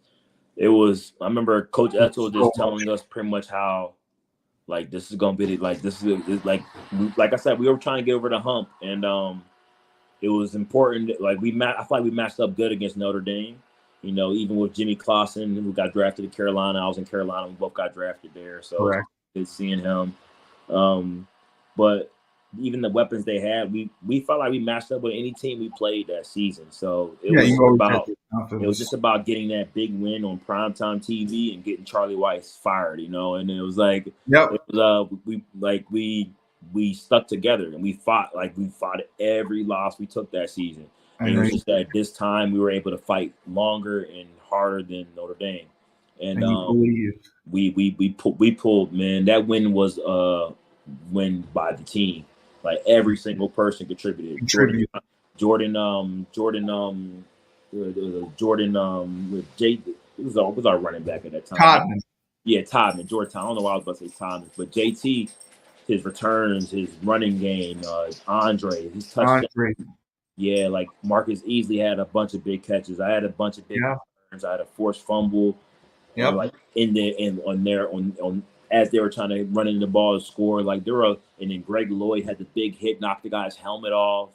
Speaker 3: it was. I remember Coach Ethel just telling us pretty much how, like, this is gonna be like I said, we were trying to get over the hump, and it was important. Like I feel like we matched up good against Notre Dame. Even with Jimmy Clausen, who got drafted to Carolina. I was in Carolina. We both got drafted there, so
Speaker 1: Correct.
Speaker 3: It's seeing him. But even the weapons they had, we felt like we matched up with any team we played that season. So it was just about getting that big win on primetime TV and getting Charlie Weiss fired, and it was like we stuck together and we fought every loss we took that season. And it was just that this time we were able to fight longer and harder than Notre Dame. And we pulled, man. That win was win by the team. Like every single person contributed. Jordan with Jay was our running back at that time.
Speaker 1: Todman.
Speaker 3: Yeah, Todman, Georgetown. I don't know why I was about to say Todman, but JT, his returns, his running game, Andre, his touchdown. Yeah, like Marcus Easley had a bunch of big catches. I had a bunch of big returns. I had a forced fumble. Like in there and on as they were trying to run in the ball to score, like and then Greg Lloyd had the big hit, knocked the guy's helmet off.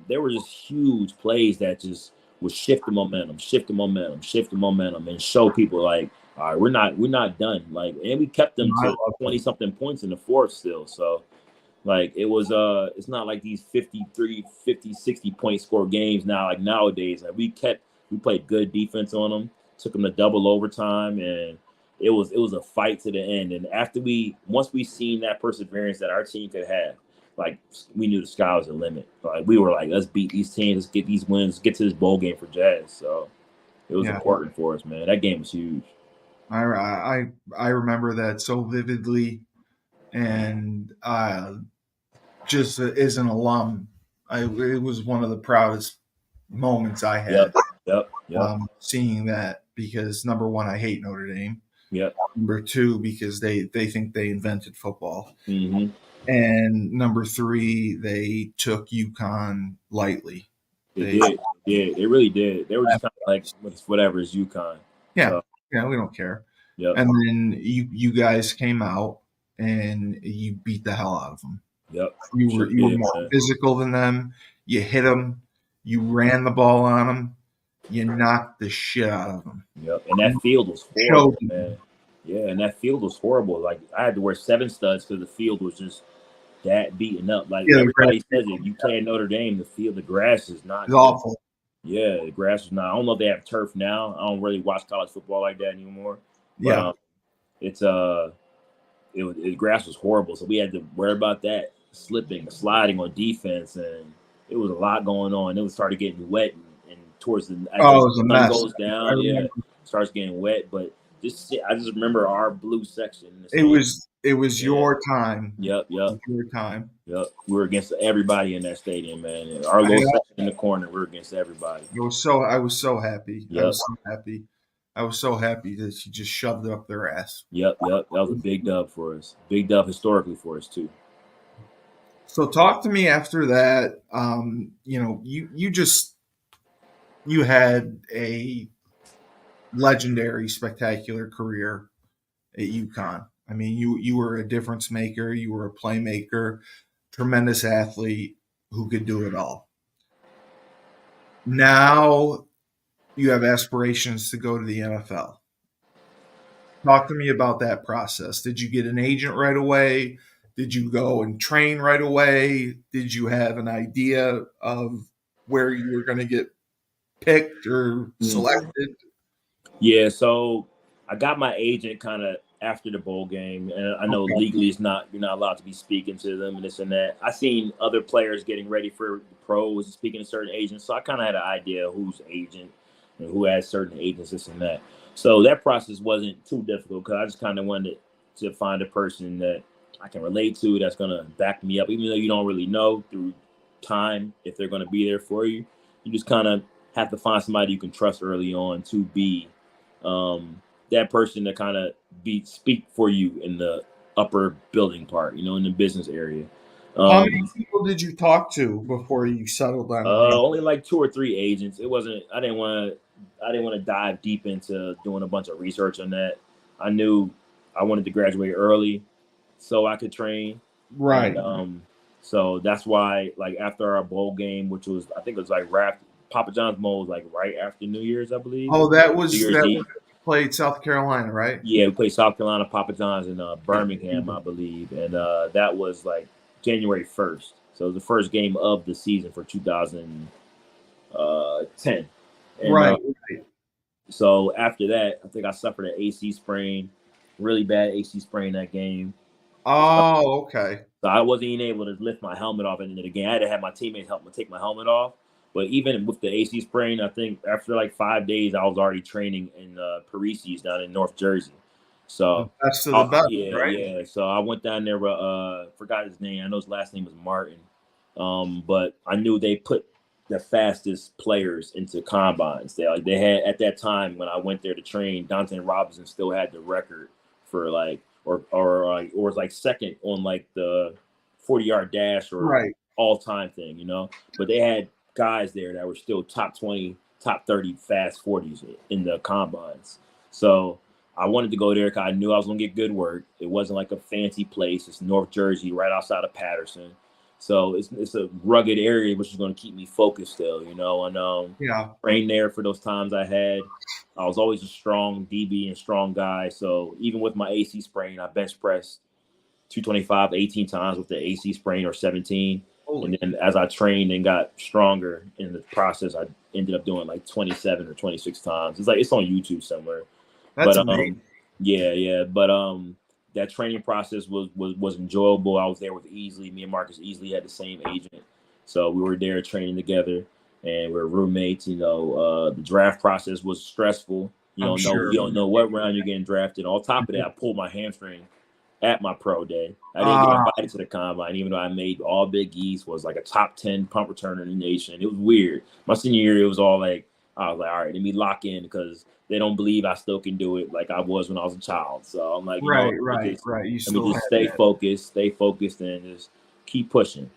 Speaker 3: There were just huge plays that just would shift the momentum, and show people like, all right, we're not done. Like, and we kept them to 20-something points in the fourth still. So like it was it's not like these 53, 50, 60 point score games now like nowadays. Like we played good defense on them. Took them to double overtime, and it was a fight to the end. And once we seen that perseverance that our team could have, like we knew the sky was the limit. Like we were like, let's beat these teams, let's get these wins, get to this bowl game for Jazz. So it was important for us, man. That game was huge.
Speaker 1: I remember that so vividly, and just as an alum, it was one of the proudest moments I had.
Speaker 3: Yep.
Speaker 1: Seeing that, because number one, I hate Notre Dame.
Speaker 3: Yep.
Speaker 1: Number two, because they think they invented football.
Speaker 3: Mm-hmm.
Speaker 1: And number three, they took UConn lightly.
Speaker 3: They did. Yeah, they really did. They were just kind of like, whatever, it's UConn.
Speaker 1: Yeah, so. Yeah, we don't care.
Speaker 3: Yep.
Speaker 1: And then you guys came out and you beat the hell out of them.
Speaker 3: Yep.
Speaker 1: You were more physical than them. You hit them. You ran the ball on them. You knocked the shit out of them.
Speaker 3: Yep. And that field was horrible, man. Yeah, and that field was horrible. Like I had to wear 7 studs because the field was just that beaten up. Like everybody says, if you play at Notre Dame, the grass is not good.
Speaker 1: Awful.
Speaker 3: Yeah, the grass is not. I don't know if they have turf now. I don't really watch college football like that anymore. But, the grass was horrible, so we had to worry about that slipping, sliding on defense, and it was a lot going on. It started getting wet, and towards the sun goes down, it starts getting wet. But I just remember our blue section.
Speaker 1: It was your time.
Speaker 3: Yep.
Speaker 1: Your time.
Speaker 3: Yep. We were against everybody in that stadium, man. And our little section in the corner, we were against everybody.
Speaker 1: I was so happy. Yep. I was so happy that she just shoved it up their ass.
Speaker 3: Yep. That was a big dub for us. Big dub historically for us too.
Speaker 1: So talk to me after that. You had a legendary, spectacular career at UConn. I mean, you were a difference maker. You were a playmaker, tremendous athlete who could do it all. Now you have aspirations to go to the NFL. Talk to me about that process. Did you get an agent right away? Did you go and train right away? Did you have an idea of where you were going to get picked or selected?
Speaker 3: Yeah, so I got my agent kind of after the bowl game, and I know legally you're not allowed to be speaking to them and this and that. I seen other players getting ready for the pros, speaking to certain agents, so I kind of had an idea who's agent and who has certain agents, this and that. So that process wasn't too difficult because I just kind of wanted to find a person that I can relate to that's going to back me up, even though you don't really know through time if they're going to be there for you. You just kind of have to find somebody you can trust early on to be that person to kind of speak for you in the upper building part, in the business area.
Speaker 1: How many people did you talk to before you settled on?
Speaker 3: Only like 2 or 3 agents. It wasn't. I didn't want to dive deep into doing a bunch of research on that. I knew I wanted to graduate early so I could train.
Speaker 1: Right.
Speaker 3: And, so that's why, like after our bowl game, which was I think it was like Papa John's bowl was like right after New Year's, I believe.
Speaker 1: Oh, that was played South Carolina, right?
Speaker 3: Yeah, we played South Carolina, Papa John's in Birmingham, I believe, and that was like January 1st. So it was the first game of the season for 2010. And,
Speaker 1: right.
Speaker 3: So after that, I think I suffered an AC sprain, really bad AC sprain that game.
Speaker 1: Oh, okay.
Speaker 3: So I wasn't even able to lift my helmet off at the end of the game. I had to have my teammates help me take my helmet off. But even with the AC sprain, I think after like 5 days, I was already training in Parisi's down in North Jersey. So
Speaker 1: that's the best, right?
Speaker 3: Yeah. So I went down there. Forgot his name. I know his last name was Martin. But I knew they put the fastest players into combines. They had at that time when I went there to train, Dante Robinson still had the record for like or was like second on like the 40-yard dash or all-time thing, But they had guys there that were still top 20, top 30 fast 40s in the combines. So I wanted to go there because I knew I was going to get good work. It wasn't like a fancy place. It's North Jersey, right outside of Patterson. So it's a rugged area, which is going to keep me focused still, and train there for those times I had. I was always a strong DB and strong guy. So even with my AC sprain, I bench pressed 225 18 times with the AC sprain or 17. And then as I trained and got stronger in the process, I ended up doing like 27 or 26 times. It's on YouTube somewhere.
Speaker 1: That's amazing.
Speaker 3: Yeah. But that training process was enjoyable. I was there with Easley. Me and Marcus Easley had the same agent. So we were there training together and we were roommates. The draft process was stressful. You don't know what round you're getting drafted. On top of that, I pulled my hamstring at my pro day. I didn't get invited to the combine, even though I made all Big East, was like a top 10 punt returner in the nation. It was weird. My senior year, it was all like, I was like, all right, let me lock in because they don't believe I still can do it like I was when I was a child. So I'm like,
Speaker 1: right.
Speaker 3: Let me just stay focused, and just keep pushing,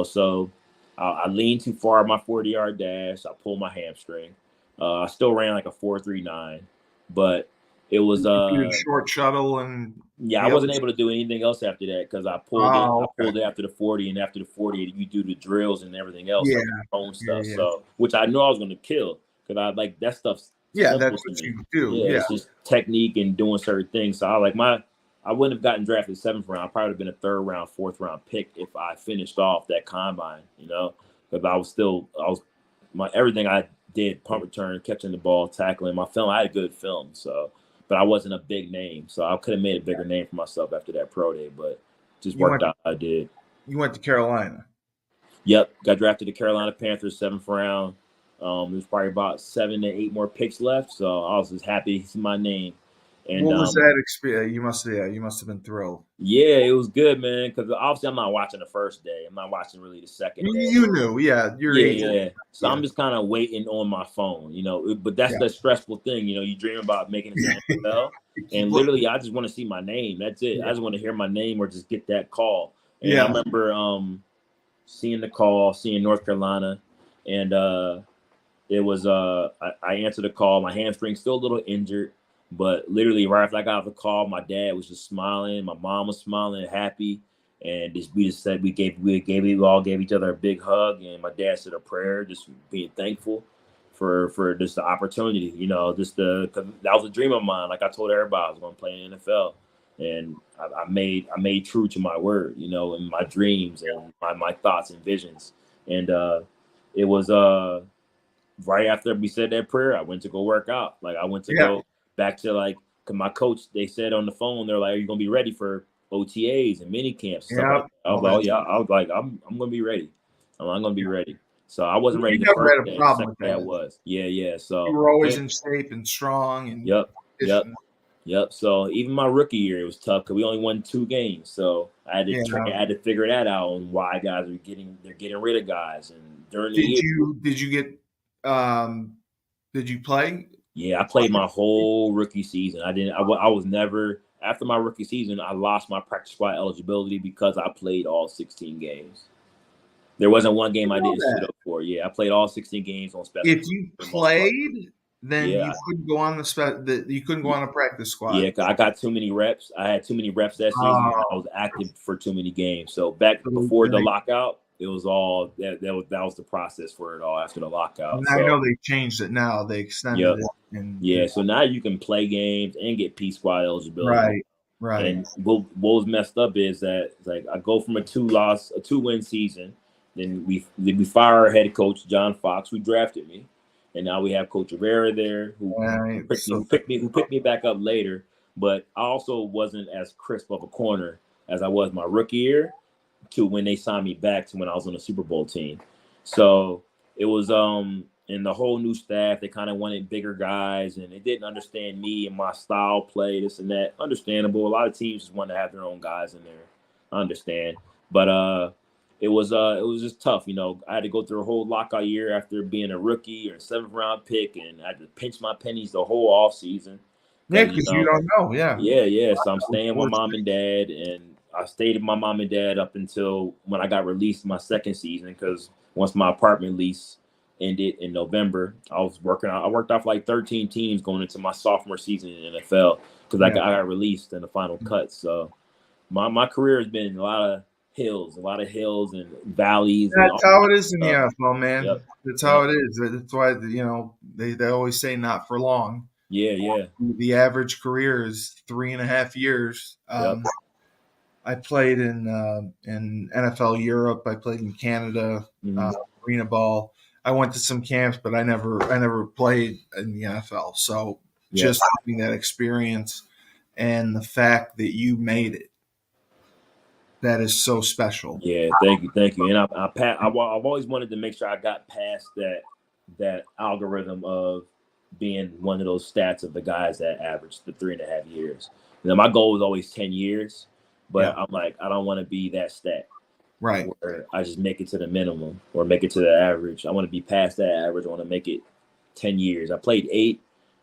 Speaker 3: So I leaned too far on my 40-yard dash. I pulled my hamstring. I still ran like a 4.39, but It was
Speaker 1: short shuttle and
Speaker 3: I wasn't able to do anything else after that because I pulled it. I pulled it after the 40, and after the 40, you do the drills and everything else, like own stuff.
Speaker 1: Yeah.
Speaker 3: So, which I know I was going to kill because I like that stuff's
Speaker 1: simple that's what you do.
Speaker 3: Yeah, it's just technique and doing certain things. So I wouldn't have gotten drafted 7th round. I probably would have been a 3rd round, 4th round pick if I finished off that combine. Because everything I did, punt return, catching the ball, tackling, my film, I had a good film. So. But I wasn't a big name, so I could have made a bigger name for myself after that pro day, but just worked out. I did.
Speaker 1: You went to Carolina.
Speaker 3: Yep, got drafted to Carolina Panthers, 7th round. There's probably about 7 to 8 more picks left, so I was just happy to see my name.
Speaker 1: And what was that experience? You must have been thrilled.
Speaker 3: Yeah, it was good, man. Because obviously I'm not watching the first day. I'm not watching really the second day.
Speaker 1: You knew,
Speaker 3: yeah. So I'm just kind of waiting on my phone, But that's the stressful thing, You dream about making it to the NFL, and literally I just want to see my name. That's it. I just want to hear my name or just get that call. And I remember seeing the call, seeing North Carolina, and it was I answered the call. My hamstring's still a little injured. But literally, right after I got off the call, my dad was just smiling. My mom was smiling, happy, and we just said we all gave each other a big hug. And my dad said a prayer, just being thankful for just the opportunity. Cause that was a dream of mine. Like I told everybody, I was going to play in the NFL, and I made true to my word. In my dreams and my thoughts and visions. And it was right after we said that prayer, I went to go work out. Like I went to go back to cause my coach, they said on the phone, they're like, "Are you gonna be ready for OTAs and mini camps?" And stuff like that. I was like, "Oh yeah." I was like, "I'm gonna be ready. I'm gonna be ready." So I wasn't ready the first day. Second day I was. Yeah. So
Speaker 1: you were always in shape and strong. And
Speaker 3: Yep. So even my rookie year, it was tough because we only won 2 games. So I had to figure that out on why guys they're getting rid of guys. And during the year,
Speaker 1: did you play?
Speaker 3: Yeah, I played my whole rookie season. I was never, after my rookie season, I lost my practice squad eligibility because I played all 16 games. There wasn't one game I didn't suit up for. Yeah, I played all 16 games on special.
Speaker 1: If you played, then you couldn't go on you couldn't go on a practice squad.
Speaker 3: Yeah, I got too many reps. I had too many reps that season. I was active for too many games. So back before the lockout, it was all that was the process for it all after the lockout.
Speaker 1: I know they changed it now. They extended it.
Speaker 3: So now you can play games and get P squad eligibility.
Speaker 1: Right.
Speaker 3: And what was messed up is that I go from a 2-win season, then we fire our head coach John Fox, who drafted me, and now we have Coach Rivera there who picked me back up later. But I also wasn't as crisp of a corner as I was my rookie year to when they signed me back to when I was on the Super Bowl team. So it was and the whole new staff, they kind of wanted bigger guys, and they didn't understand me and my style play, this and that. Understandable. A lot of teams just want to have their own guys in there. I understand. But it was just tough. I had to go through a whole lockout year after being a rookie or a 7th round pick, and I had to pinch my pennies the whole off season.
Speaker 1: Yeah, because you don't know.
Speaker 3: Yeah. So I'm staying with mom and dad, and I stayed with my mom and dad up until when I got released my second season, because once my apartment lease ended in November, I worked off like 13 teams going into my sophomore season in the NFL because I got released in the final cut. So my career has been a lot of hills and valleys.
Speaker 1: That's how it is in the NFL, man. Yep. That's how it is. That's why they always say not for long.
Speaker 3: Yeah.
Speaker 1: The average career is 3.5 years. I played in NFL Europe. I played in Canada, arena ball. I went to some camps, but I never played in the NFL. So just having that experience and the fact that you made it, that is so special.
Speaker 3: Yeah, thank you. And I've always wanted to make sure I got past that algorithm of being one of those stats of the guys that averaged the 3.5 years. My goal was always 10 years, but I'm like, I don't want to be that stat.
Speaker 1: Right.
Speaker 3: Where I just make it to the minimum or make it to the average. I want to be past that average. I want to make it 10 years. I played 8,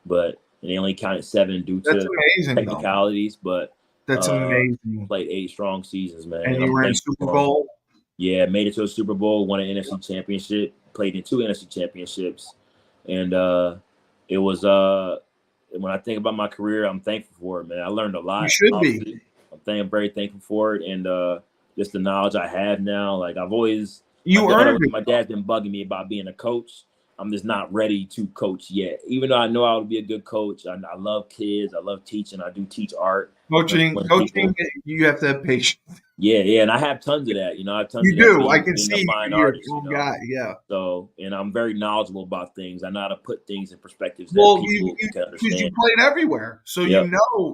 Speaker 3: but they only counted 7 due to technicalities. But
Speaker 1: that's amazing.
Speaker 3: Played 8 strong seasons, man.
Speaker 1: And you were in Super Bowl?
Speaker 3: Yeah, made it to a Super Bowl, won an NFC championship, played in 2 NFC championships. And it was when when I think about my career, I'm thankful for it, man. I learned a lot.
Speaker 1: You should
Speaker 3: obviously.
Speaker 1: be.
Speaker 3: I'm very thankful for it, and just the knowledge I have now. Like I've always,
Speaker 1: You earned it.
Speaker 3: my dad's been bugging me about being a coach. I'm just not ready to coach yet. Even though I know I would be a good coach. I love kids. I love teaching. I do teach art.
Speaker 1: Coaching, you have to have patience.
Speaker 3: Yeah, and I have tons of that. I have tons
Speaker 1: You
Speaker 3: of that
Speaker 1: do. I can
Speaker 3: being
Speaker 1: see
Speaker 3: a fine
Speaker 1: you're
Speaker 3: artist.
Speaker 1: a guy. Yeah.
Speaker 3: So, and I'm very knowledgeable about things. I know how to put things in perspectives that
Speaker 1: Well,
Speaker 3: people
Speaker 1: you
Speaker 3: can understand.
Speaker 1: you played everywhere, so
Speaker 3: Yep.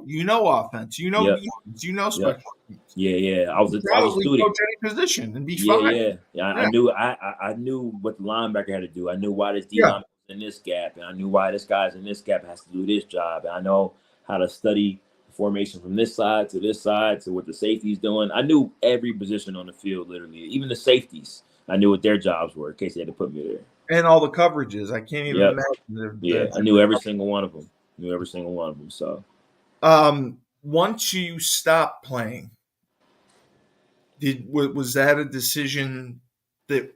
Speaker 1: you know offense, you know defense, you know special teams.
Speaker 3: Yeah. I was a
Speaker 1: Probably
Speaker 3: student.
Speaker 1: coach any position and be fine.
Speaker 3: Yeah. I knew what the linebacker had to do. I knew why this D linebacker was in this gap, and I knew why this guy's in this gap has to do this job. And I know how to study formation from this side to what the safety's doing. I knew every position on the field, literally, even the safeties. I knew what their jobs were in case they had to put me there.
Speaker 1: And all the coverages. I can't even imagine.
Speaker 3: I knew every single one of them. So,
Speaker 1: once you stopped playing, was that a decision that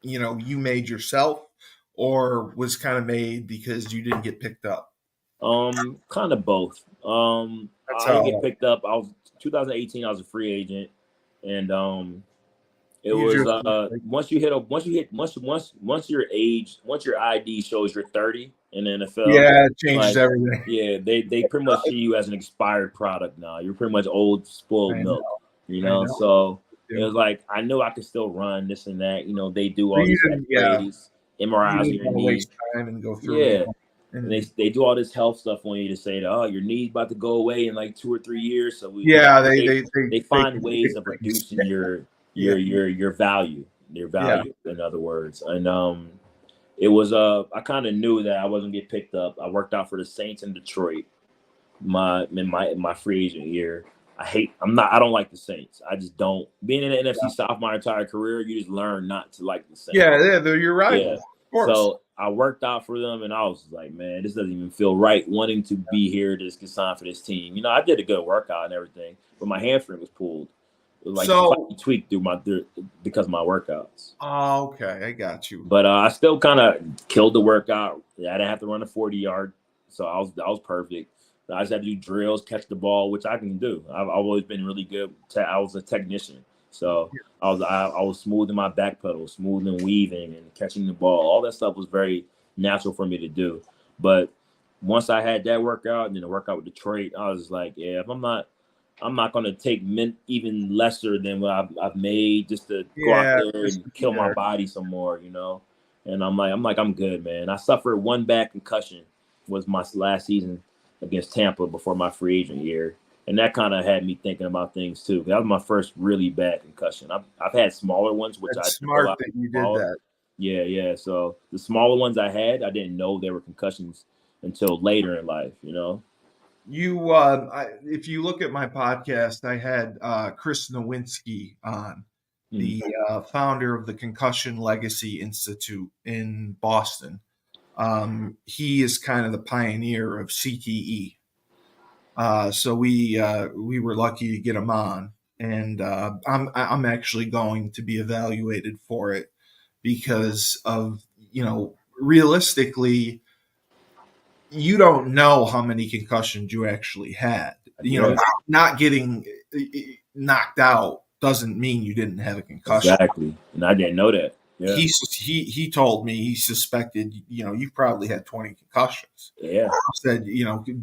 Speaker 1: you made yourself, or was kind of made because you didn't get picked up?
Speaker 3: Kind of both. I didn't get picked up. 2018. I was a free agent, and it was once your ID shows you're 30 in the NFL.
Speaker 1: Yeah, it changes everything.
Speaker 3: Yeah, they pretty much see you as an expired product now. You're pretty much old spoiled milk. So it was like I knew I could still run this and that. They do all these X-rays, MRIs on your knees.
Speaker 1: Time and go through.
Speaker 3: And they do all this health stuff on you to say that, oh, your knee's about to go away in like 2 or 3 years. So they find ways of reducing your value, in other words. And it was I kind of knew that I wasn't get picked up. I worked out for the Saints in Detroit in my free agent year. I don't like the Saints. I just don't. Being in the NFC South my entire career, you just learn not to like the Saints.
Speaker 1: Yeah, they're your rival. Yeah. Of course.
Speaker 3: So I worked out for them, and I was like, man, this doesn't even feel right wanting to be here to just get signed for this team. I did a good workout and everything, but my hamstring was pulled. It was like tweaked because of my workouts.
Speaker 1: Oh, okay. I got you.
Speaker 3: But I still kind of killed the workout. I didn't have to run a 40-yard, so I was perfect. I just had to do drills, catch the ball, which I can do. I've always been really good. I was a technician. So I was smoothing my back pedal, smoothing, weaving, and catching the ball. All that stuff was very natural for me to do. But once I had that workout and then the workout with Detroit, I was like, yeah, if I'm not going to take even lesser than what I've made just to go out there and kill my body some more, And I'm good, man. I suffered one bad concussion was my last season against Tampa before my free agent year. And that kind of had me thinking about things too. That was my first really bad concussion. I've had smaller ones, which
Speaker 1: That's smart that you did that.
Speaker 3: Yeah. So the smaller ones I didn't know they were concussions until later in life.
Speaker 1: If you look at my podcast, I had Chris Nowinski on, the founder of the Concussion Legacy Institute in Boston. He is kind of the pioneer of CTE. So we were lucky to get him on, and I'm actually going to be evaluated for it because of realistically, you don't know how many concussions you actually had. Not getting knocked out doesn't mean you didn't have a concussion.
Speaker 3: Exactly, and I didn't know that. Yeah.
Speaker 1: He told me he suspected, you've probably had 20 concussions.
Speaker 3: Yeah.
Speaker 1: He said,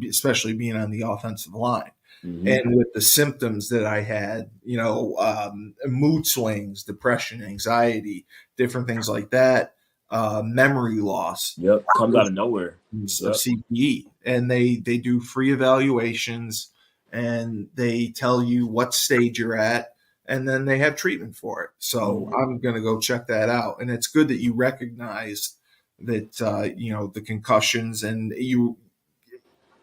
Speaker 1: especially being on the offensive line. Mm-hmm. And with the symptoms that I had, mood swings, depression, anxiety, different things like that, memory loss.
Speaker 3: Yep, comes out of nowhere.
Speaker 1: So CTE. And they do free evaluations, and they tell you what stage you're at. And then they have treatment for it. So I'm going to go check that out. And it's good that you recognize that, the concussions, and you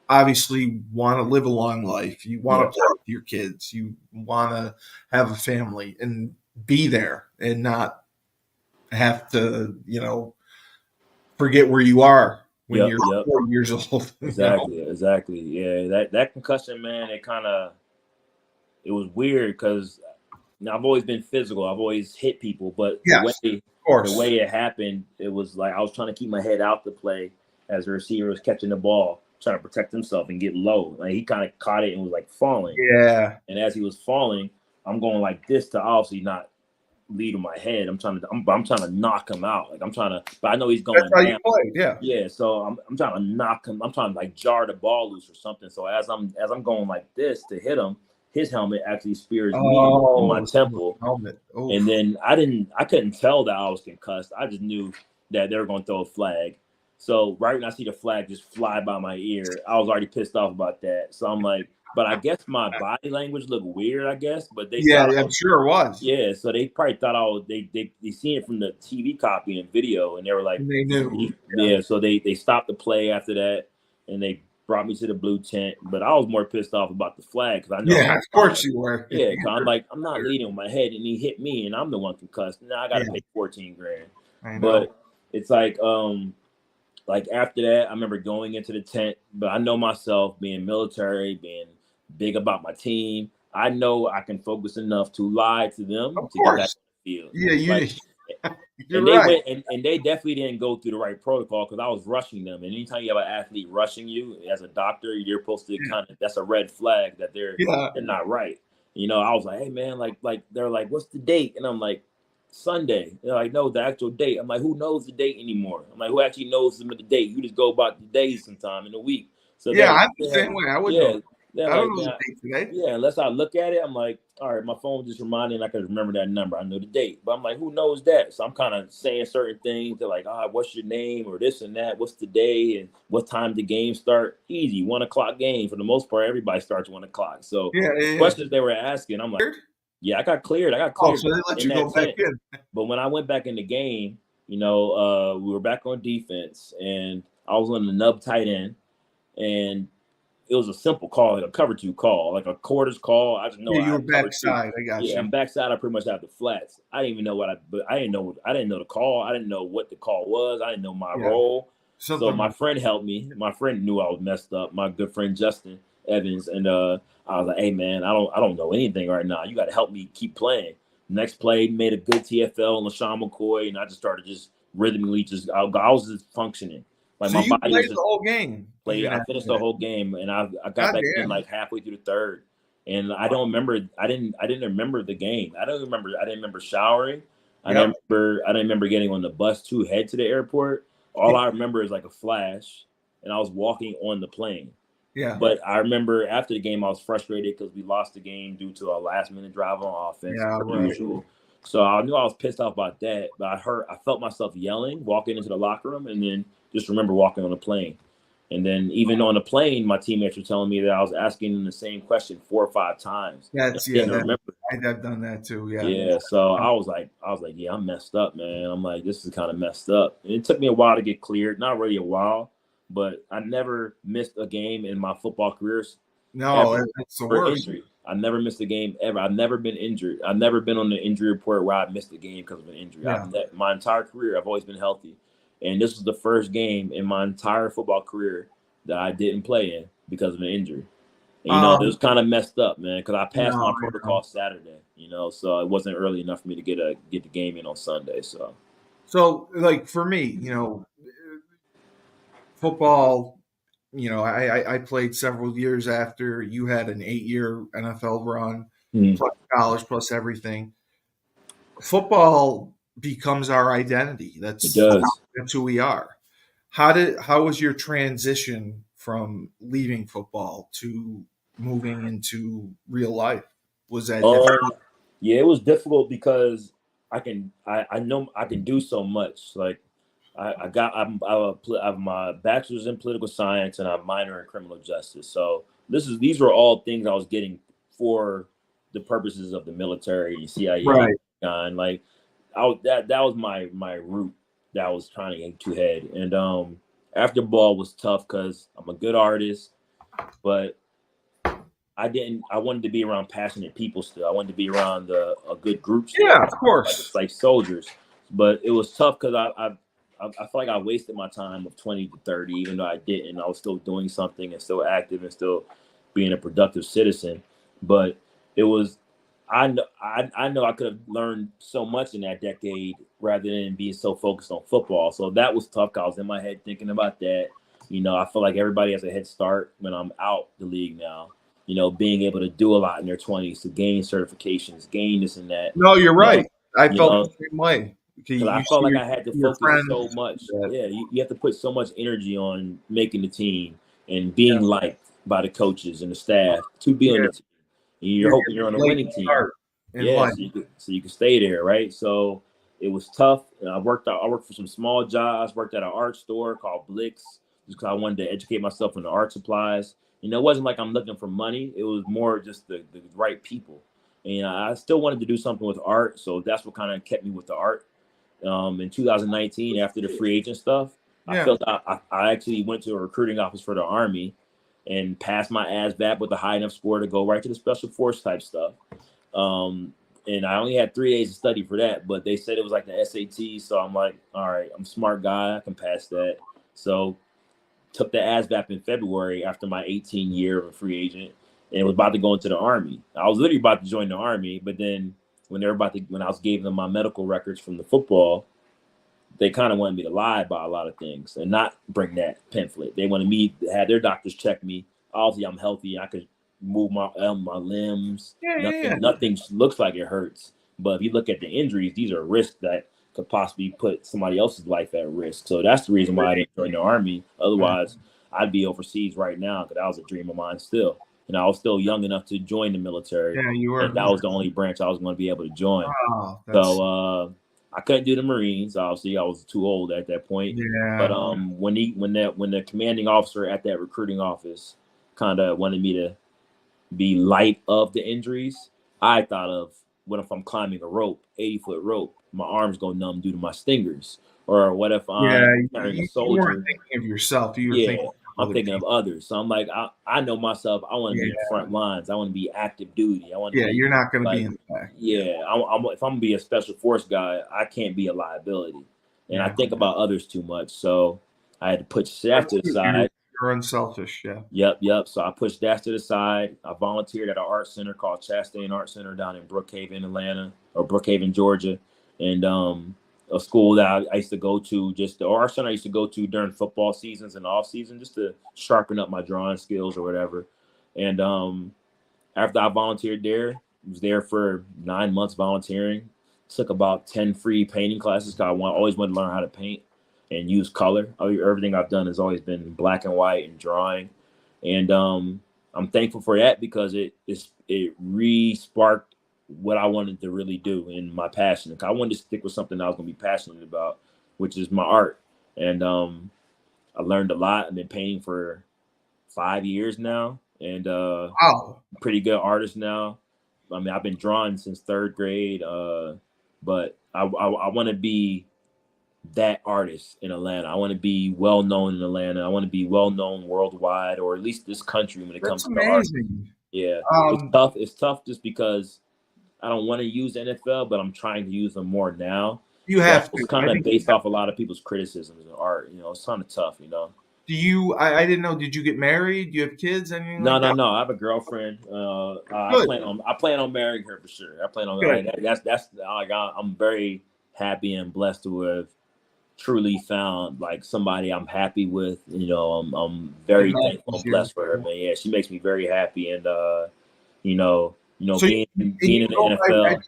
Speaker 1: obviously want to live a long life. You want to play with your kids. You want to have a family and be there and not have to, forget where you are when you're 4 years old.
Speaker 3: Exactly. Yeah, that concussion, man, it was weird because I've always been physical. I've always hit people, but the way it happened, it was like I was trying to keep my head out to play as the receiver was catching the ball. trying to protect himself and get low. Like he kind of caught it and was like falling.
Speaker 1: Yeah.
Speaker 3: And as he was falling, I'm going like this to obviously not lead in my head. I'm trying to knock him out. Like I'm trying to, but I know he's going
Speaker 1: That's how
Speaker 3: down.
Speaker 1: you played, yeah.
Speaker 3: Yeah, so I'm trying to knock him. I'm trying to like jar the ball loose or something. So as I'm going like this to hit him, his helmet actually spears me in my temple. And then I couldn't tell that I was concussed. I just knew that they were going to throw a flag. So right when I see the flag just fly by my ear, I was already pissed off about that. So I'm like, but I guess my body language looked weird, I guess. But they
Speaker 1: I'm sure it was.
Speaker 3: Yeah, so they probably thought I was they seen it from the TV copy and video, and they were like,
Speaker 1: And they knew.
Speaker 3: Yeah, so they stopped the play after that, and they brought me to the blue tent. But I was more pissed off about the flag because I know.
Speaker 1: Yeah, of course you were.
Speaker 3: Yeah, cause I'm like, I'm not leading with my head, and he hit me, and I'm the one concussed. Now I got to pay $14,000. But it's like after that, I remember going into the tent. But I know myself, being military, being big about my team. I know I can focus enough to lie to them
Speaker 1: of
Speaker 3: to
Speaker 1: course.
Speaker 3: get back on the field.
Speaker 1: Yeah,
Speaker 3: and they went and they definitely didn't go through the right protocol because I was rushing them. And anytime you have an athlete rushing you as a doctor, you're supposed to that's a red flag that they're not right. You know, I was like, hey man, like they're like, what's the date? And I'm like, Sunday. They're like, no, the actual date. I'm like, who knows the date anymore? I'm like, who actually knows the date? You just go about the days sometime in a week. So
Speaker 1: I'm the same way. I would know.
Speaker 3: I
Speaker 1: don't know the date today.
Speaker 3: Yeah, unless I look at it, I'm like, all right, my phone just reminded me I can remember that number. I know the date. But I'm like, who knows that? So I'm kind of saying certain things. They're like, what's your name or this and that? What's the day and what time the game start? Easy, 1 o'clock game. For the most part, everybody starts 1 o'clock. So questions they were asking, I'm like, yeah, I got cleared.
Speaker 1: Oh, so they let you go back in.
Speaker 3: But when I went back in the game, you know, we were back on defense and I was on the nub tight end and it was a simple call, like a cover 2 call, like a quarters call. I just know
Speaker 1: you were backside. I got you.
Speaker 3: I'm backside. I pretty much have the flats. I didn't even know but I didn't know the call. I didn't know what the call was. I didn't know my role. So my friend helped me. My friend knew I was messed up. My good friend Justin Evans, and I was like, hey man, I don't know anything right now. You got to help me keep playing. Next play, made a good TFL on LaShawn McCoy, and I just started rhythmically I was just functioning. Like
Speaker 1: so
Speaker 3: my
Speaker 1: you
Speaker 3: body
Speaker 1: played the whole game.
Speaker 3: I finished the whole game, and I got back in like halfway through the third, and I don't remember. I didn't remember the game. I didn't remember showering. I didn't remember getting on the bus to head to the airport. All I remember is like a flash, and I was walking on the plane.
Speaker 1: Yeah.
Speaker 3: But I remember after the game, I was frustrated because we lost the game due to a last-minute drive on offense. Usual. So I knew I was pissed off about that, but I felt myself yelling, walking into the locker room, and then just remember walking on the plane. And then even on the plane, my teammates were telling me that I was asking them the same question 4 or 5 times.
Speaker 1: I've done that too. Yeah.
Speaker 3: Yeah. So I was like, yeah, I'm messed up, man. I'm like, this is kind of messed up. And it took me a while to get cleared. Not really a while, but I never missed a game in my football careers.
Speaker 1: No, that's the worst.
Speaker 3: Injury. I never missed a game ever. I've never been injured. I've never been on the injury report where I missed a game because of an injury.
Speaker 1: Yeah.
Speaker 3: My entire career, I've always been healthy. And this was the first game in my entire football career that I didn't play in because of an injury. And, it was kind of messed up, man, because I passed my protocol Saturday, so it wasn't early enough for me to get the game in on Sunday.
Speaker 1: So like for me, football, I played several years after you had an 8-year NFL run, plus college, plus everything. Football becomes our identity. That's who we are. How was your transition from leaving football to moving into real life? Was that difficult?
Speaker 3: Yeah, it was difficult because I know I can do so much. Like I have my bachelor's in political science and I have a minor in criminal justice. So these were all things I was getting for the purposes of the military, CIA, and like that was my route that I was trying to get to head. And after ball was tough because I'm a good artist, but I wanted to be around passionate people still. I wanted to be around a good group still.
Speaker 1: Yeah, of course.
Speaker 3: Like soldiers. But it was tough because I feel like I wasted my time of 20 to 30, even though I didn't. I was still doing something and still active and still being a productive citizen. But it was, I know I could have learned so much in that decade rather than being so focused on football. So that was tough. I was in my head thinking about that. I feel like everybody has a head start when I'm out the league now. Being able to do a lot in their 20s to gain certifications, gain this and that.
Speaker 1: No, you're right. I
Speaker 3: You
Speaker 1: felt
Speaker 3: know,
Speaker 1: the same way.
Speaker 3: because I
Speaker 1: You
Speaker 3: felt
Speaker 1: see
Speaker 3: like I had to
Speaker 1: your
Speaker 3: focus so
Speaker 1: friends.
Speaker 3: much.
Speaker 1: That,
Speaker 3: Yeah, you have to put so much energy on making the team and being liked by the coaches and the staff to be on
Speaker 1: yeah,
Speaker 3: the team. And you're hoping you're on a
Speaker 1: late
Speaker 3: winning team.
Speaker 1: start in
Speaker 3: Yeah,
Speaker 1: life.
Speaker 3: so you can stay there, right? So it was tough. And I worked for some small jobs. Worked at an art store called Blix, just because I wanted to educate myself in the art supplies. It wasn't like I'm looking for money. It was more just the right people. And I still wanted to do something with art, so that's what kind of kept me with the art. In 2019, after the free agent stuff, I
Speaker 1: Yeah.
Speaker 3: felt I actually went to a recruiting office for the Army and passed my ASVAB with a high enough score to go right to the special force type stuff. And I only had 3 days to study for that, but they said it was like the SAT. So I'm like, all right, I'm a smart guy. I can pass that. So took the ASVAB in February after my 18 year of a free agent and was about to go into the Army. I was literally about to join the Army, but then when I was giving them my medical records from the football, they kind of wanted me to lie about a lot of things and not bring that pamphlet. They wanted me to have their doctors check me. Obviously, I'm healthy. I could move my limbs.
Speaker 1: Yeah.
Speaker 3: Nothing looks like it hurts. But if you look at the injuries, these are risks that could possibly put somebody else's life at risk. So that's the reason why I didn't join the Army. Otherwise, I'd be overseas right now because that was a dream of mine still. And I was still young enough to join the military.
Speaker 1: Yeah, you were.
Speaker 3: And that was the only branch I was going to be able to join.
Speaker 1: Oh,
Speaker 3: So I couldn't do the Marines. Obviously, I was too old at that point.
Speaker 1: yeah.
Speaker 3: But when the commanding officer at that recruiting office kind of wanted me to be light of the injuries, I thought of what if I'm climbing a rope, 80-foot rope, my arms go numb due to my stingers, or what if I'm carrying a
Speaker 1: you
Speaker 3: soldier?
Speaker 1: weren't thinking of yourself. You were
Speaker 3: Yeah,
Speaker 1: thinking of
Speaker 3: I'm thinking of others. So I'm like, I know myself. I want to be in the front lines. I want to be active duty. I want to be.
Speaker 1: You're not going to
Speaker 3: like,
Speaker 1: be in the back.
Speaker 3: Yeah, if I'm gonna be a special force guy, I can't be a liability. And I think about others too much, so I had to put that to the side.
Speaker 1: You're unselfish,
Speaker 3: yeah. Yep. So I pushed that to the side. I volunteered at an art center called Chastain Art Center down in Brookhaven, Atlanta, or Brookhaven, Georgia, and a school that I used to go to, art center I used to go to during football seasons and off season, just to sharpen up my drawing skills or whatever. And after I volunteered there, was there for 9 months volunteering. Took about 10 free painting classes because I always wanted to learn how to paint and use color. Everything I've done has always been black and white and drawing. And I'm thankful for that because it re-sparked what I wanted to really do in my passion. I wanted to stick with something I was going to be passionate about, which is my art. And I learned a lot. I've been painting for 5 years now. And pretty good artist now. I mean, I've been drawing since 3rd grade, but I want to be that artist in Atlanta. I want to be well known in Atlanta. I want to be well known worldwide, or at least this country when it comes to art. Yeah, it's tough just because I don't want to use NFL, but I'm trying to use them more now.
Speaker 1: You have to.
Speaker 3: It's kind of based off a lot of people's criticisms of art. It's kind of tough.
Speaker 1: Do you? I didn't know. Did you get married? Do you have kids? Anything?
Speaker 3: No.
Speaker 1: I
Speaker 3: have a girlfriend. I plan on marrying her for sure. I plan on that's I'm very happy and blessed to have truly found like somebody I'm happy with. I'm very thankful and blessed for her, man. Yeah, she makes me very happy, and so being in the NFL.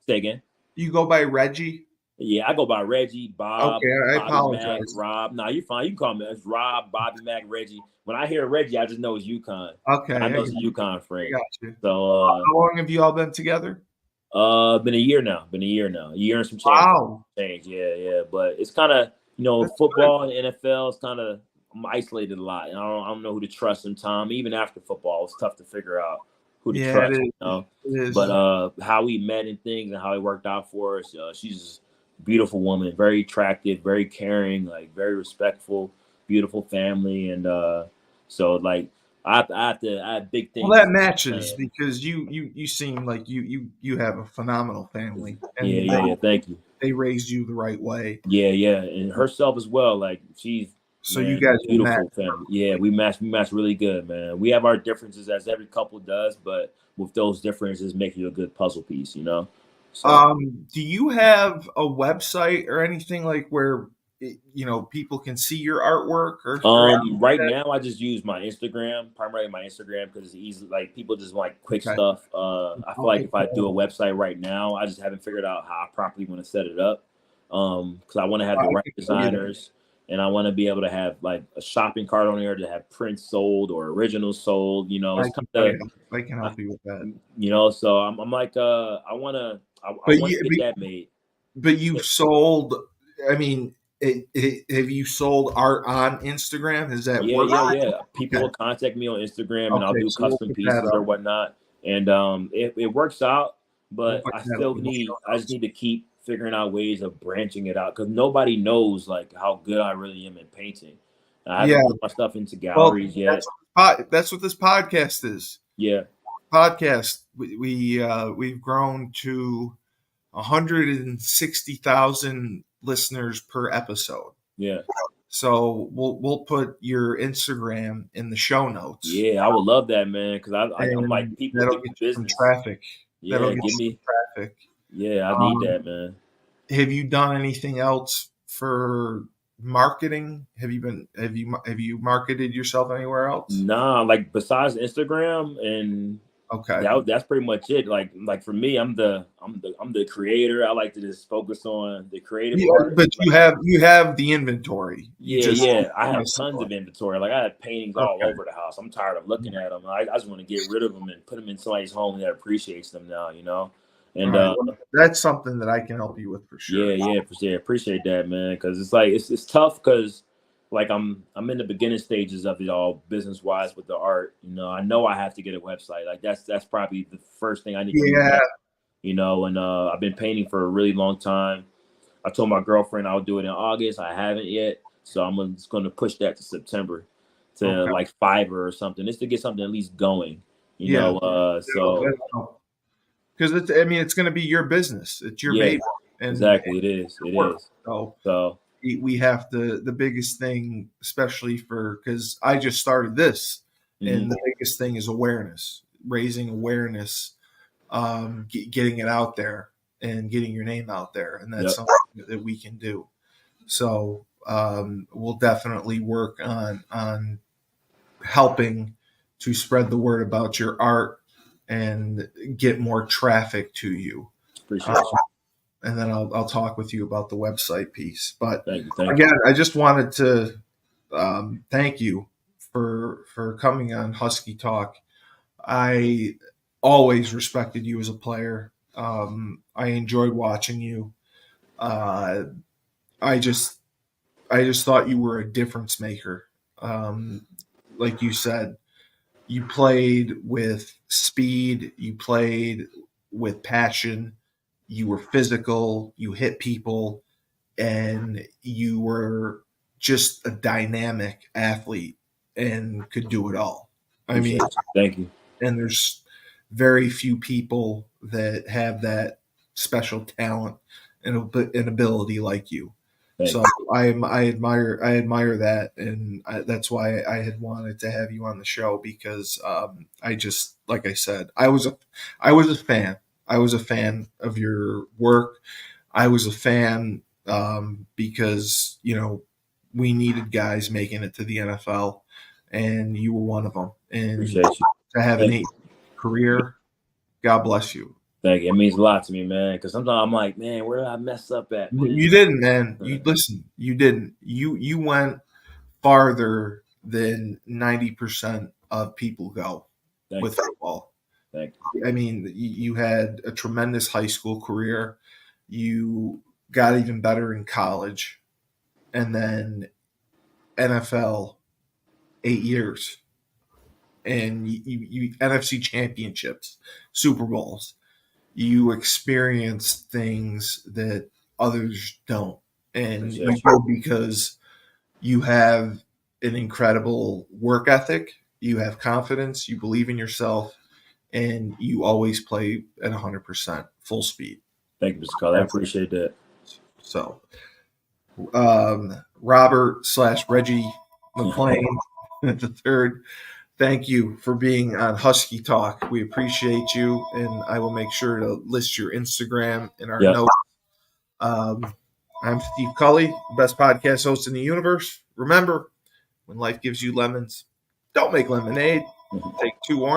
Speaker 3: Say again.
Speaker 1: You go by Reggie?
Speaker 3: Yeah, I go by Reggie, Bob.
Speaker 1: Okay, I
Speaker 3: Bobby,
Speaker 1: apologize.
Speaker 3: Mac, Rob. No, you're fine. You can call me as Rob, Bobby, Mac, Reggie. When I hear Reggie, I just know it's UConn.
Speaker 1: Okay,
Speaker 3: I know it's a UConn friend.
Speaker 1: Gotcha.
Speaker 3: So,
Speaker 1: how long have you all been together?
Speaker 3: Been a year now. A year and some change.
Speaker 1: Wow.
Speaker 3: Yeah. But it's kind of football and NFL is kind of I'm isolated a lot, and I don't know who to trust sometimes. Even after football, it's tough to figure out who to trust.
Speaker 1: It is.
Speaker 3: But how we met and things and how it worked out for us. She's beautiful woman, very attractive, very caring, like very respectful, beautiful family, and so like I have big things.
Speaker 1: Well, that matches because you seem like you have a phenomenal family.
Speaker 3: And yeah. Thank you.
Speaker 1: They raised you the right way.
Speaker 3: Yeah, and herself as well. Like she's
Speaker 1: you guys
Speaker 3: beautiful family. Yeah, we match really good, man. We have our differences as every couple does, but with those differences, make you a good puzzle piece. So.
Speaker 1: Do you have a website or anything like where people can see your artwork or
Speaker 3: right now I just use my Instagram, primarily my Instagram, because it's easy. Like people just like quick stuff. I feel like if I do a website right now, I just haven't figured out how I properly want to set it up. Because I want to have the right designers, and I want to be able to have like a shopping cart on there to have prints sold or originals sold. It's
Speaker 1: I can help you with
Speaker 3: that. So I'm like, I want to get that made.
Speaker 1: But you've sold. I mean, have you sold art on Instagram? Has that worked?
Speaker 3: Yeah. People will contact me on Instagram, and I'll do custom pieces or whatnot, and it works out. But I just need to keep figuring out ways of branching it out, because nobody knows like how good I really am in painting. I haven't put my stuff into galleries yet.
Speaker 1: That's what this podcast is.
Speaker 3: Yeah,
Speaker 1: podcast. We've grown to 160,000 listeners per episode.
Speaker 3: Yeah.
Speaker 1: So we'll put your Instagram in the show notes.
Speaker 3: Yeah, I would love that, man, because I'm like, people
Speaker 1: that'll get you some traffic.
Speaker 3: Yeah,
Speaker 1: that'll get
Speaker 3: me
Speaker 1: traffic.
Speaker 3: Yeah, I need that, man.
Speaker 1: Have you done anything else for marketing? Have you marketed yourself anywhere else?
Speaker 3: Nah, like besides Instagram, and that's pretty much it. Like for me, I'm the creator. I like to just focus on the creative part.
Speaker 1: But you have the inventory.
Speaker 3: I have tons of inventory. Like I have paintings all over the house. I'm tired of looking at them. I just want to get rid of them and put them in somebody's home that appreciates them now. And
Speaker 1: that's something that I can help you with for sure.
Speaker 3: Yeah, appreciate that, man. Because it's like it's tough, because like I'm in the beginning stages of it all, business wise, with the art. I know I have to get a website. Like that's probably the first thing I need to do. And I've been painting for a really long time. I told my girlfriend I'll do it in August. I haven't yet, so I'm just going to push that to September, to like Fiverr or something, just to get something at least going.
Speaker 1: Because it's going to be your business. It's your baby.
Speaker 3: Exactly, it is. So
Speaker 1: we have the biggest thing, especially because I just started this, and the biggest thing is awareness, raising awareness, getting it out there, and getting your name out there, and that's something that we can do. So we'll definitely work on helping to spread the word about your art and get more traffic to you.
Speaker 3: Appreciate you.
Speaker 1: And then I'll talk with you about the website piece. But
Speaker 3: thank you.
Speaker 1: I just wanted to thank you for coming on Husky Talk. I always respected you as a player. I enjoyed watching you. I just thought you were a difference maker. Like you said, you played with speed, you played with passion, you were physical, you hit people, and you were just a dynamic athlete and could do it all. I mean,
Speaker 3: thank you.
Speaker 1: And there's very few people that have that special talent and ability like you. So I admire that, and that's why I had wanted to have you on the show, because I just, like I said, I was a fan. I was a fan of your work. I was a fan because we needed guys making it to the NFL, and you were one of them. And to have an 8 career, God bless you.
Speaker 3: Thank you. It means a lot to me, man. Because sometimes I'm like, man, where did I mess up at? Man?
Speaker 1: You didn't, man. You didn't. You went farther than 90% of people go with football.
Speaker 3: Thank you.
Speaker 1: I mean, you had a tremendous high school career. You got even better in college, and then NFL, 8 years, and you NFC championships, Super Bowls. You experience things that others don't. And you go because you have an incredible work ethic, you have confidence, you believe in yourself, and you always play at 100% full speed.
Speaker 3: Thank you, Mr. Cully. I appreciate that.
Speaker 1: So, Robert/Reggie Mcclain the third, thank you for being on Husky Talk. We appreciate you, and I will make sure to list your Instagram in our notes. I'm Steve Cully, best podcast host in the universe. Remember, when life gives you lemons, don't make lemonade. Take 2 oranges.